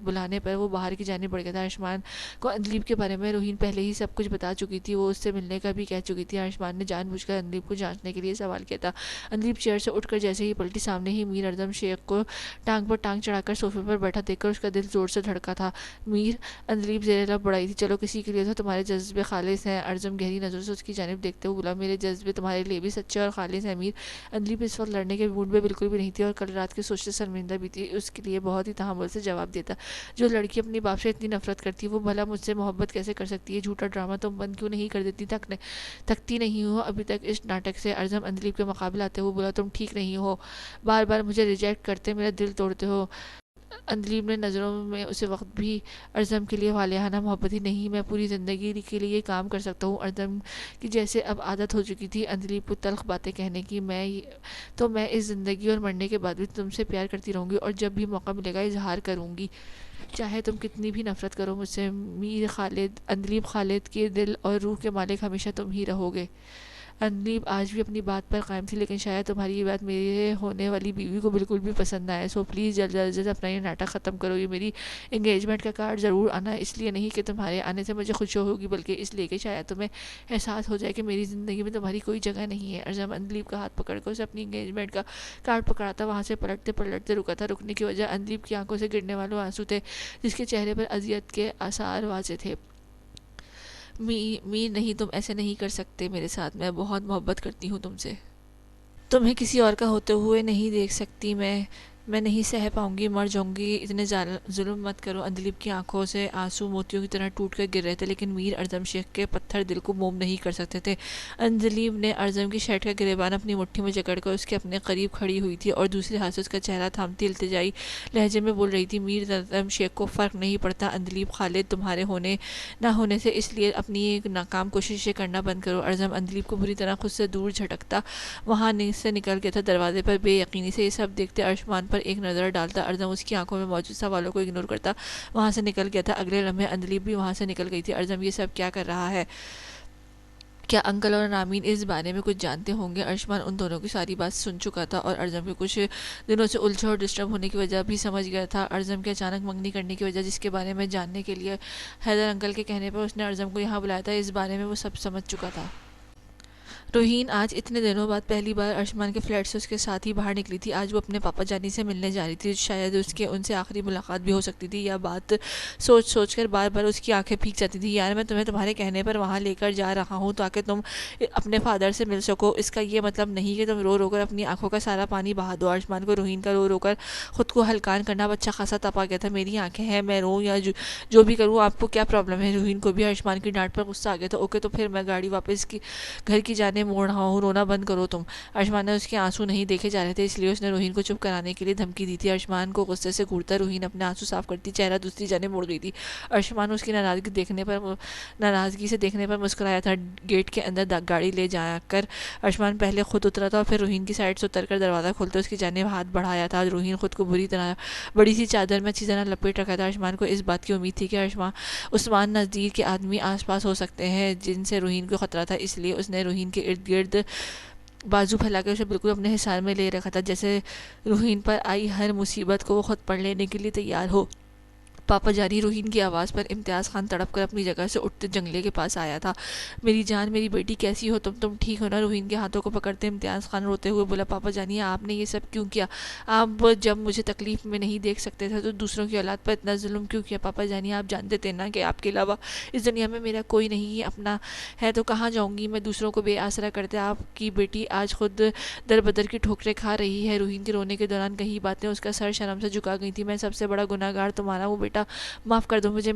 بلانے پر وہ باہر کی جانب بڑھ گیا تھا. ارشمان کو اندلیب کے بارے میں روحین پہلے ہی سب کچھ بتا چکی تھی. وہ اس سے ملنے کا بھی کہہ چکی تھی. ارشمان نے جان بوجھ کر اندلیب کو جانچنے کے لیے سوال کیا تھا. اندلیب چیئر سے اٹھ کر جیسے ہی پلٹی, سامنے ہی میر ارزم شیخ کو ٹانگ پر ٹانگ چڑھا کر صوفے پر بیٹھا دیکھ کر اس کا دل زور سے دھڑکا تھا. میر, اندلیب زیر لب بڑھائی تھی. چلو کسی کے لیے تو تمہارے جذبے خالص ہیں. ارزم گہری نظروں سے اس کی جانب دیکھتے ہوئے بولا, میرے جذبے تمہارے لیے بھی سچے اور خالص ہیں میر. اندلیب اس وقت لڑنے کے موڈ میں بالکل بھی نہیں تھی اور کل رات کے سوچ سے شرمندہ بھی تھی. اس کے لیے بہت ہی تحمل سے جواب دیتا, جو لڑکی اپنی باپ سے اتنی نفرت کرتی ہے وہ بھلا مجھ سے محبت کیسے کر سکتی ہے؟ جھوٹا ڈرامہ تم بند کیوں نہیں کر دیتی؟ تھکتی نہیں ہو ابھی تک اس ناٹک سے؟ ارزم اندلیب کے مقابلے آتے ہوئے بولا, تم ٹھیک نہیں ہو, بار بار مجھے ریجیکٹ کرتے میرا دل توڑتے ہو. اندلیب نے نظروں میں اسے وقت بھی ارزم کے لیے والہانہ محبت ہی نہیں, میں پوری زندگی کے لیے یہ کام کر سکتا ہوں. ارزم کی جیسے اب عادت ہو چکی تھی اندلیب کو تلخ باتیں کہنے کی. میں اس زندگی اور مرنے کے بعد بھی تم سے پیار کرتی رہوں گی, اور جب بھی موقع ملے گا اظہار کروں گی, چاہے تم کتنی بھی نفرت کرو مجھ سے. میر خالد, اندلیب خالد کے دل اور روح کے مالک ہمیشہ تم ہی رہو گے. اندلیب آج بھی اپنی بات پر قائم تھی, لیکن شاید تمہاری یہ بات میرے ہونے والی بیوی کو بالکل بھی پسند نہ آئے. سو پلیز جلد از جلد اپنا یہ ناٹک ختم کرو. یہ میری انگیجمنٹ کا کارڈ ضرور آنا, اس لیے نہیں کہ تمہارے آنے سے مجھے خوشی ہوگی, بلکہ اس لیے کہ شاید تمہیں احساس ہو جائے کہ میری زندگی میں تمہاری کوئی جگہ نہیں ہے. ارزم اندلیب کا ہاتھ پکڑ کر اسے اپنی انگیجمنٹ کا کارڈ پکڑاتا وہاں سے پلٹتے رکا تھا. رکنے کی وجہ اندلیب کی آنکھوں سے گرنے والے آنسو تھے, جس کے چہرے پر اذیت کے آثار واضح تھے. میر نہیں, تم ایسے نہیں کر سکتے میرے ساتھ. میں بہت محبت کرتی ہوں تم سے. تمہیں کسی اور کا ہوتے ہوئے نہیں دیکھ سکتی. میں نہیں سہ پاؤں گی, مر جاؤں گی. اتنے ظلم مت کرو. اندلیب کی آنکھوں سے آنسو موتیوں کی طرح ٹوٹ کر گر رہے تھے, لیکن میر ارزم شیخ کے پتھر دل کو موم نہیں کر سکتے تھے. اندلیب نے ارزم کی شرٹ کا گریبان اپنی مٹھی میں جکڑ کر اس کے اپنے قریب کھڑی ہوئی تھی اور دوسرے ہاتھ سے اس کا چہرہ تھامتی التجائی لہجے میں بول رہی تھی, میر ارزم شیخ کو فرق نہیں پڑتا. اندلیب خالد تمہارے ہونے نہ ہونے سے, اس لیے اپنی ایک ناکام کوششیں کرنا بند کرو. ارزم اندلیب کو بری طرح خود سے دور جھٹکتا وہاں سے نکل گیا تھا. دروازے پر بے یقینی سے یہ سب دیکھتے ارشمان پر ایک نظر ڈالتا. ارزم اس کی آنکھوں میں موجود سوالوں کو اگنور کرتا وہاں سے نکل گیا تھا. اگلے لمحے اندلیب بھی وہاں سے نکل گئی تھی. ارزم یہ سب کیا کر رہا ہے؟ کیا انکل اور نامین اس بارے میں کچھ جانتے ہوں گے؟ ارشمان ان دونوں کی ساری بات سن چکا تھا اور ارزم کے کچھ دنوں سے الجھے اور ڈسٹرب ہونے کی وجہ بھی سمجھ گیا تھا. ارزم کے اچانک منگنی کرنے کی وجہ, جس کے بارے میں جاننے کے لیے حیدر انکل کے کہنے پر اس نے ارزم کو یہاں بلایا تھا, اس بارے میں وہ سب سمجھ چکا تھا. روحین آج اتنے دنوں بعد پہلی بار ارشمان کے فلیٹ سے اس کے ساتھ ہی باہر نکلی تھی. آج وہ اپنے پاپا جانی سے ملنے جا رہی تھی. شاید اس کے ان سے آخری ملاقات بھی ہو سکتی تھی. یہ بات سوچ سوچ کر بار بار اس کی آنکھیں بھیگ جاتی تھی. یار میں تمہیں تمہارے کہنے پر وہاں لے کر جا رہا ہوں تاکہ تم اپنے فادر سے مل سکو. اس کا یہ مطلب نہیں کہ تم رو رو کر اپنی آنکھوں کا سارا پانی بہا دو. ارشمان کو روحین کا رو رو کر خود کو ہلکان کرنا اچھا خاصا تپا گیا تھا. میری آنکھیں ہیں, میں روں یا جو بھی کروں, آپ کو کیا پرابلم ہے؟ روحین کو بھی ارشمان کی ڈانٹ پر غصہ آ گیا تھا. اوکے تو پھر میں گاڑی واپس کی گھر کی جانے موڑ رہا ہوں, رونا بند کرو تم. ارشمان نے اس کے آنسو نہیں دیکھے جا رہے تھے, اس لیے اس نے روحین کو چپ کرانے کے لیے دھمکی دی تھی. ارشمان کو غصے سے گھورتا روحین اپنے آنسو صاف کرتی چہرہ دوسری جانب مڑ گئی تھی. ارشمان اس کی ناراضگی سے دیکھنے پر مسکرایا تھا. گیٹ کے اندر گاڑی لے جا کر ارشمان پہلے خود اترا تھا اور پھر روحین کی سائڈ سے اتر کر دروازہ کھولتے اس کی جانب ہاتھ بڑھایا تھا. روحین خود کو بڑی سی چادر میں اچھی طرح لپیٹ رکھا تھا. ارشمان کو اس بات کی امید تھی کہ عثمان نذیر کے آدمی آس پاس ہو سکتے ہیں جن سے روحین کو خطرہ تھا, اس لیے اس نے روحین کے ارد گرد بازو پھیلا کے اسے بالکل اپنے حصار میں لے رکھا تھا, جیسے روحین پر آئی ہر مصیبت کو وہ خود پڑھ لینے کے لیے تیار ہو. پاپا جانی, روحین کی آواز پر امتیاز خان تڑپ کر اپنی جگہ سے اٹھتے جنگلے کے پاس آیا تھا. میری جان, میری بیٹی کیسی ہو تم ٹھیک ہو نا؟ روحین کے ہاتھوں کو پکڑتے امتیاز خان روتے ہوئے بولا. پاپا جانی, آپ نے یہ سب کیوں کیا؟ آپ جب مجھے تکلیف میں نہیں دیکھ سکتے تھے تو دوسروں کی اولاد پر اتنا ظلم کیوں کیا؟ پاپا جانی, آپ جانتے تھے نا کہ آپ کے علاوہ اس دنیا میں میرا کوئی نہیں اپنا ہے, تو کہاں جاؤں گی میں دوسروں کو بے آسرا کرتے؟ آپ کی بیٹی آج خود در بدر کی ٹھوکریں کھا رہی ہے. روحین کے رونے کے دوران کئی باتیں اس کا سر شرم سے جھکا گئی تھی. میں سب سے بڑا گناہ گار تمہارا ہوں بیٹا, معاف کر دو مجھے.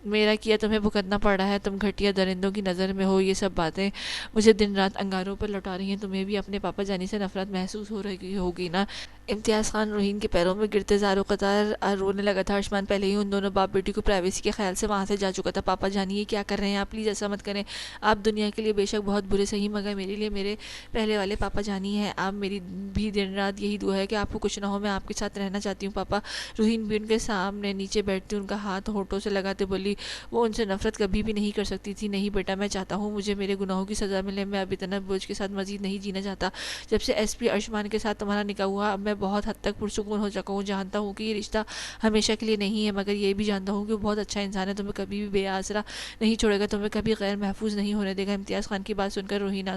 میرا کیا تمہیں بھگتنا پڑ رہا ہے. تم گھٹیا درندوں کی نظر میں ہو. یہ سب باتیں مجھے دن رات انگاروں پر لوٹا رہی ہیں. تمہیں بھی اپنے پاپا جانی سے نفرت محسوس ہو رہی ہوگی نا؟ امتیاز خان روحین کے پیروں میں گرتے زاروں قطار رونے لگا تھا. ارشمان پہلے ہی ان دونوں باپ بیٹی کو پرائیویسی کے خیال سے وہاں سے جا چکا تھا. پاپا جانی, یہ کیا کر رہے ہیں آپ؟ پلیز ایسا مت کریں. آپ دنیا کے لیے بے شک بہت برے سہی, مگر میرے لیے میرے پہلے والے پاپا جانی ہیں. آپ میری بھی دن رات یہی دعا ہے کہ آپ کو کچھ نہ ہو. میں آپ کے ساتھ رہنا چاہتی ہوں پاپا. روحین بھی ان کے سامنے نیچے بیٹھتی ان کا ہاتھ ہونٹوں سے لگاتے بولی. وہ ان سے نفرت کبھی بھی نہیں کر سکتی تھی. نہیں بیٹا, میں چاہتا ہوں مجھے میرے گناہوں کی سزا ملے. میں اب اتنا بوجھ کے ساتھ مزید نہیں جینا چاہتا. جب سے ایس پی ارشمان کے ساتھ تمہارا نکاح ہوا اب میں بہت حد تک پرسکون ہو چکا ہوں. جانتا ہوں کہ یہ رشتہ ہمیشہ کے لیے نہیں ہے, مگر یہ بھی جانتا ہوں کہ وہ بہت اچھا انسان ہے. تمہیں کبھی بھی بے آسرا نہیں چھوڑے گا, تمہیں کبھی غیر محفوظ نہیں ہونے دے گا. امتیاز خان کی بات سن کر روحین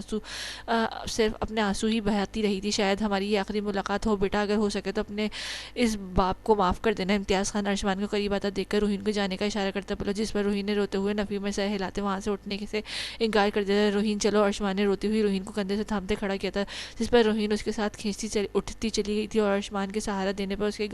صرف اپنے آنسو ہی بہاتی رہی تھی. شاید ہماری یہ آخری ملاقات ہو بیٹا, اگر ہو سکے تو اپنے اس باپ کو معاف کر دینا. امتیاز خان ارشمان کو قریب آتا دیکھ کر روحین کو جانے کا اشارہ کرتا بولا, جس پر روحین نے روتے ہوئے نفی میں سر ہلاتے وہاں سے اٹھنے سے انکار کر دیا. روحین چلو. ارشمان نے روتی ہوئی روحین کو کندھے سے تھامتے کھڑا کیا تھا, جس پر روحین اس کے ساتھ اٹھتی چلی گئی تھی اور ارشمان کے سہارا دینے پر اس کے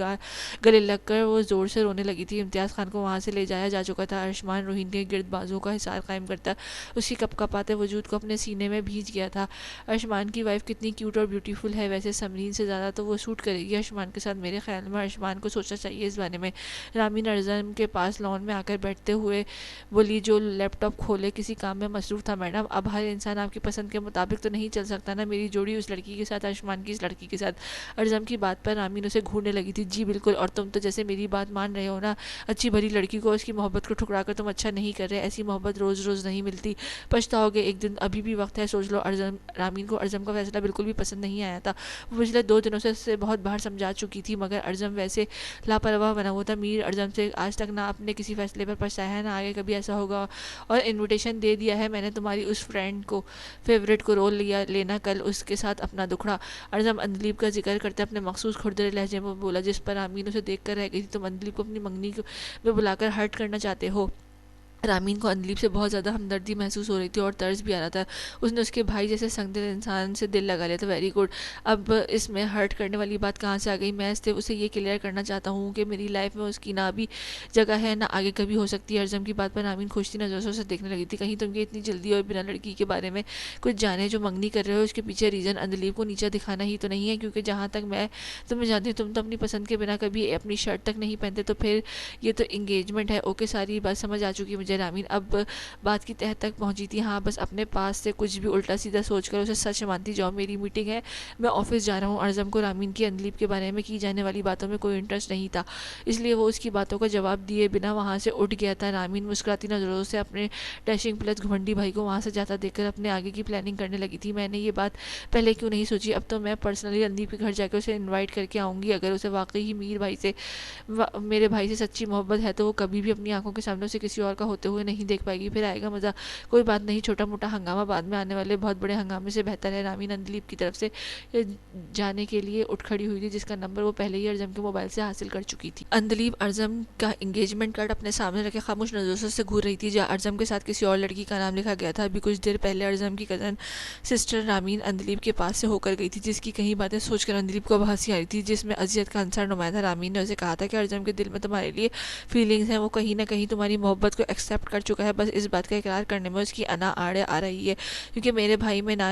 گلے لگ کر وہ زور سے رونے لگی تھی. امتیاز خان کو وہاں سے لے جایا جا چکا تھا. ارشمان روحین کے گرد بازو کا حصار قائم کرتا اس کی کپکپاتے وجود کو اپنے سینے میں بھیج گیا تھا. ارشمان کی وائف کتنی کیوٹ اور بیوٹیفل ہے, ویسے سمرین سے زیادہ تو وہ سوٹ کرے گی ارشمان کے ساتھ. میرے خیال میں ارشمان کو سوچنا چاہیے اس بارے میں. رامین ارزم کے پاس لان میں آ کر بیٹھتے ہوئے بولی, جو لیپ ٹاپ کھولے کسی کام میں مصروف تھا. میڈم, اب ہر انسان آپ کی پسند کے مطابق تو نہیں چل سکتا نا. میری جوڑی اس لڑکی کے ساتھ, ارشمان کی اس لڑکی کے ساتھ. ارزم کی بات پر رامین اسے گھورنے لگی تھی. جی بالکل, اور تم تو جیسے میری بات مان رہے ہو نا. اچھی بھلی لڑکی کو اس کی محبت کو ٹھکرا کر تم اچھا نہیں کر رہے. ایسی محبت روز روز نہیں ملتی, پچھتاؤ گے ایک دن. ابھی بھی وقت ہے, سوچ لو. رامین کو ارزم کا فیصلہ بالکل بھی پسند نہیں آیا تھا. وہ پچھلے 2 دنوں سے اسے بہت بار سمجھا چکی تھی, مگر ارزم ویسے لاپرواہ بنا ہوا تھا. میر ارزم سے آج تک نہ اپنے کسی فیصلے پر پچھتایا ہے, نہ آگے کبھی ایسا ہوگا. اور انویٹیشن دے دیا ہے میں نے تمہاری اس فرینڈ کو, فیورٹ کو رول لینا کل اس کے ساتھ اپنا دکھڑا. ارزم اندلیب کا ذکر کرتے اپنے مخصوص کھردرے لہجے میں بولا, جس پر رامین اسے دیکھ کر رہ گئی تھی. تم اندلیب کو اپنی منگنی میں بلا کر ہرٹ کرنا چاہتے ہو؟ رامین کو اندلیب سے بہت زیادہ ہمدردی محسوس ہو رہی تھی اور طرز بھی آ رہا تھا. اس نے اس کے بھائی جیسے سنگ دل انسان سے دل لگا لیا تھا. ویری گڈ, اب اس میں ہرٹ کرنے والی بات کہاں سے آ گئی؟ میں صرف اسے یہ کلیئر کرنا چاہتا ہوں کہ میری لائف میں اس کی نہ بھی جگہ ہے, نہ آگے کبھی ہو سکتی ہے. ارزم کی بات پر رامین کھوجتی نظروں سے اسے دیکھنے لگی تھی. کہیں تم یہ اتنی جلدی اور بنا لڑکی کے بارے میں کچھ جانے جو منگنی کر رہے ہو, اس کے پیچھے ریزن اندلیب کو نیچا دکھانا ہی تو نہیں ہے؟ کیونکہ جہاں تک میں تمہیں جانتی ہوں, تم تو اپنی پسند کے بنا کبھی اپنی شرٹ تک نہیں پہنتے, تو پھر یہ تو انگیجمنٹ ہے. اوکے, ساری بات سمجھ آ چکی مجھے. رامین اب بات کی تہہ تک پہنچی تھی. ہاں, بس اپنے پاس سے کچھ بھی الٹا سیدھا سوچ کر اسے سچ مانتی جاؤ. میری میٹنگ ہے, میں آفس جا رہا ہوں. ارزم کو رامین کی اندلیب کے بارے میں کی جانے والی باتوں میں کوئی انٹرسٹ نہیں تھا, اس لیے وہ اس کی باتوں کا جواب دیے بنا وہاں سے اٹھ گیا تھا. رامین مسکراتی نظروں سے اپنے ڈیشنگ پلس گھمنڈی بھائی کو وہاں سے جاتا دیکھ کر اپنے آگے کی پلاننگ کرنے لگی تھی. میں نے یہ بات پہلے کیوں نہیں سوچی؟ اب تو میں پرسنلی اندلیب کے گھر جا کے اسے انوائٹ کر کے آؤں گی. اگر اسے واقعی ہی میرے بھائی سے سچی محبت ہے تو وہ کبھی بھی اپنی آنکھوں کے سامنے اسے کسی اور کا ہوتے ہوئے نہیں دیکھ پائے گی، پھر آئے گا مزہ۔ کوئی بات نہیں، چھوٹا موٹا ہنگامہ بعد میں آنے والے بہت بڑے ہنگامے سے بہتر ہے۔ رامین اندلیب کی طرف سے جانے کے لیے اٹھ کھڑی ہوئی تھی، جس کا نمبر وہ پہلے ہی ارجم کے موبائل سے حاصل کر چکی تھی۔ اندلیب ارجم کا انگیجمنٹ کارڈ اپنے سامنے رکھے خاموش نظروں سے گھور رہی تھی، جہاں ارجم کے ساتھ کسی اور لڑکی کا نام لکھا گیا تھا۔ ابھی کچھ دیر پہلے ارجم کی کزن سسٹر رامین اندلیب کے پاس سے ہو کر گئی تھی، جس کی کئی باتیں سوچ کر اندلیب کو اب ہنسی آ رہی تھی، جس میں اذیت کا عنصر نمایاں تھا۔ رامین نے اسے کہا تھا کہ ارجم کے دل میں تمہارے لیے فیلنگز ہیں، وہ کہیں نہ کہیں تمہاری محبت کو ایکسیپٹ کر چکا ہے، بس اس بات کا اقرار کرنے میں اس کی انا آڑے آ رہی ہے، کیونکہ میرے بھائی میں نہ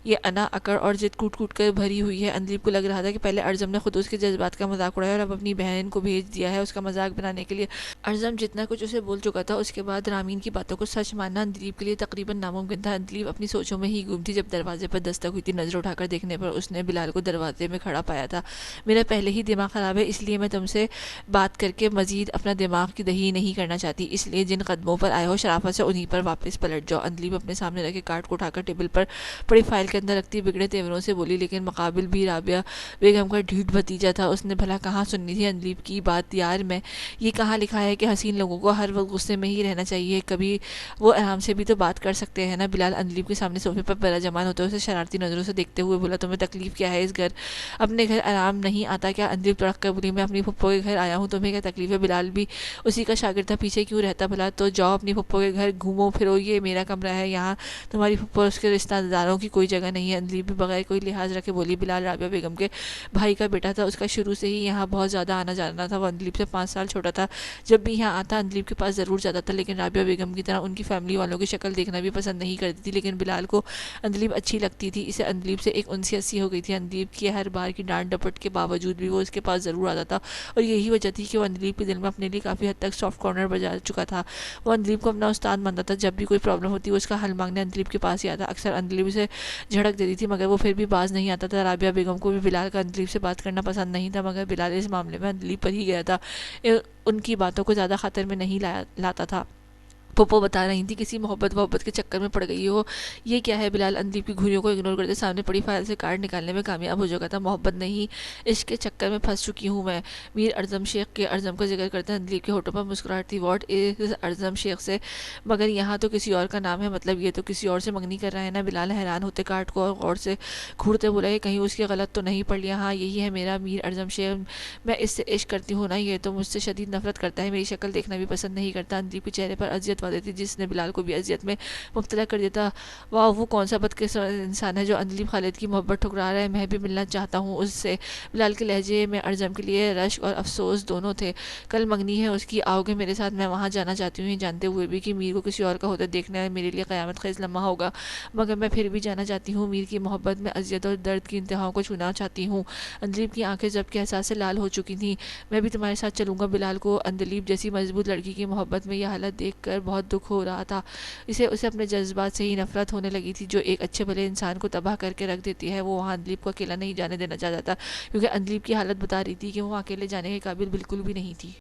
یہ انا اکڑ اور ضد کوٹ کوٹ کر بھری ہوئی ہے۔ اندلیب کو لگ رہا تھا کہ پہلے ارجم نے خود اس کے جذبات کا مذاق اڑایا اور اب اپنی بہن کو بھیج دیا ہے اس کا مذاق بنانے کے لیے۔ ارجم جتنا کچھ اسے بول چکا تھا، اس کے بعد رامین کی باتوں کو سچ ماننا اندلیب کے لیے تقریباً ناممکن تھا۔ اندلیب اپنی سوچوں میں ہی گم تھی جب دروازے پر دستک ہوئی تھی۔ نظر اٹھا کر دیکھنے پر اس نے بلال کو دروازے میں کھڑا پایا تھا۔ میرا پہلے ہی دماغ خراب ہے، اس لیے میں تم سے بات کر کے مزید اپنا دماغ کی دہی نہیں کرنا چاہتی، اس لیے جن قدموں پر آئے ہو شرافت سے انہی پر واپس پلٹ جاؤ۔ اندلیب اپنے سامنے رکھے کارڈ کو اٹھا کر ٹیبل پر پڑی فائل کے اندر رکھتی بگڑے تیوروں سے بولی، لیکن مقابل بھی رابعہ بیگم کا ڈھیٹ بھتیجا تھا۔ اس نے بھلا کہاں سننی تھی اندلیب کی بات؟ یار میں یہ کہاں لکھا ہے کہ حسین لوگوں کو ہر وقت غصے میں ہی رہنا چاہیے؟ کبھی وہ آرام سے بھی تو بات کر سکتے ہیں نا؟ بلال اندلیب کے سامنے صوفے پر براجمان ہوتے ہوئے اسے شرارتی نظروں سے دیکھتے ہوئے بولا، تمہیں تکلیف کیا ہے؟ اس گھر اپنے گھر آرام نہیں آتا کیا؟ اندلیب تڑک کر بولی، میں اپنی پھپھو کے گھر آیا ہوں، تمہیں کیا تکلیف ہے؟ بلال بھی اسی کا شاگرد تھا، پیچھے کیوں رہتا بھلا؟ تو جاؤ اپنی پھپھو کے گھر گھومو پھرو، یہ میرا کمرہ ہے، یہاں تمہاری پھپھو اور اس کے رشتہ داروں کی کوئی جگہ نہیں ہے۔ اندلیب بھی بغیر کوئی لحاظ رکھے بولی، بلال رابعہ بیگم کے بھائی کا بیٹا تھا، اس کا شروع سے ہی یہاں بہت زیادہ آنا جانا تھا، وہ اندلیب سے 5 سال چھوٹا تھا، جب بھی یہاں آتا اندلیب کے پاس ضرور جاتا تھا، لیکن رابعہ بیگم کی طرح ان کی فیملی والوں کی شکل دیکھنا بھی پسند نہیں کرتی تھی۔ لیکن بلال کو اندلیب اچھی لگتی تھی، اسے اندلیب سے ایک انسیت سی ہو گئی تھی۔ اندلیب کی ہر بار کی ڈانٹ ڈپٹ کے باوجود بھی وہ اس کے پاس ضرور آتا تھا، اور یہی وجہ تھی کہ وہ اندلیب کے دل میں اپنے لیے کافی حد تک سافٹ کارنر بجا چکا تھا۔ وہ اندلیب کو اپنا استاد مانتا تھا، جب بھی کوئی پرابلم ہوتی وہ اس کا حل مانگنے اندلیب کے پاس ہی آتا۔ اکثر اندلیب اسے جھڑک دیتی تھی، مگر وہ پھر بھی باز نہیں آتا تھا۔ رابعہ بیگم کو بھی بلال کا اندلیب سے بات کرنا پسند نہیں تھا، مگر بلال اس معاملے میں اندلیب پر ہی گیا تھا، ان کی باتوں کو زیادہ خاطر میں نہیں لاتا تھا۔ پھپھو بتا رہی تھی کسی محبت کے چکر میں پڑ گئی ہو۔ یہ کیا ہے؟ بلال اندلیب کی گھریوں کو اگنور کرتے سامنے پڑی فائل سے کارڈ نکالنے میں کامیاب ہو چکا تھا۔ محبت نہیں، عشق کے چکر میں پھنس چکی ہوں میں۔ میر ارجم شیخ کے ارجم کا ذکر کرتے اندلیب کے ہونٹوں پر مسکراہٹ تھی۔ واٹ از ارجم شیخ سے؟ مگر یہاں تو کسی اور کا نام ہے، مطلب یہ تو کسی اور سے منگنی کر رہا ہے نا؟ بلال حیران ہوتے کارڈ کو اور غور سے گھورتے بولا، یہ کہیں اس کی غلط تو نہیں پڑھ لیا؟ ہاں یہی ہے میرا میر ارجم شیخ، میں اس سے عشق کرتی ہوں نا، یہ تو مجھ سے شدید نفرت کرتا ہے، میری شکل دیکھنا بھی پسند نہیں کرتا۔ اندلیب کے چہرے پر اذیت واضح تھی، جس نے بلال کو بھی اذیت میں مبتلا کر دیتا۔ واہ، وہ کون سا بدقسمت انسان ہے جو اندلیب خالد کی محبت ٹھکرا رہا ہے؟ میں بھی ملنا چاہتا ہوں اس سے۔ بلال کے لہجے میں ارجم کے لیے رشک اور افسوس دونوں تھے۔ کل منگنی ہے اس کی، آؤ گے میرے ساتھ؟ میں وہاں جانا چاہتی ہوں، یہ جانتے ہوئے بھی کہ میر کو کسی اور کا ہوتا دیکھنا میرے لیے قیامت خیز لمحہ ہوگا، مگر میں پھر بھی جانا چاہتی ہوں۔ میر کی محبت میں اذیت اور درد کی انتہاؤں کو چھونا چاہتی ہوں۔ اندلیب کی آنکھیں ضبط کے احساس سے لال ہو چکی تھیں۔ میں بھی تمہارے ساتھ چلوں گا۔ بلال کو اندلیب جیسی مضبوط لڑکی کی محبت میں یہ حالت دیکھ کر بہت دکھ ہو رہا تھا۔ اسے اپنے جذبات سے ہی نفرت ہونے لگی تھی، جو ایک اچھے بھلے انسان کو تباہ کر کے رکھ دیتی ہے۔ وہ وہاں اندلیب کو اکیلا نہیں جانے دینا چاہتا تھا، کیونکہ اندلیب کی حالت بتا رہی تھی کہ وہ اکیلے جانے کے قابل بالکل بھی نہیں تھی۔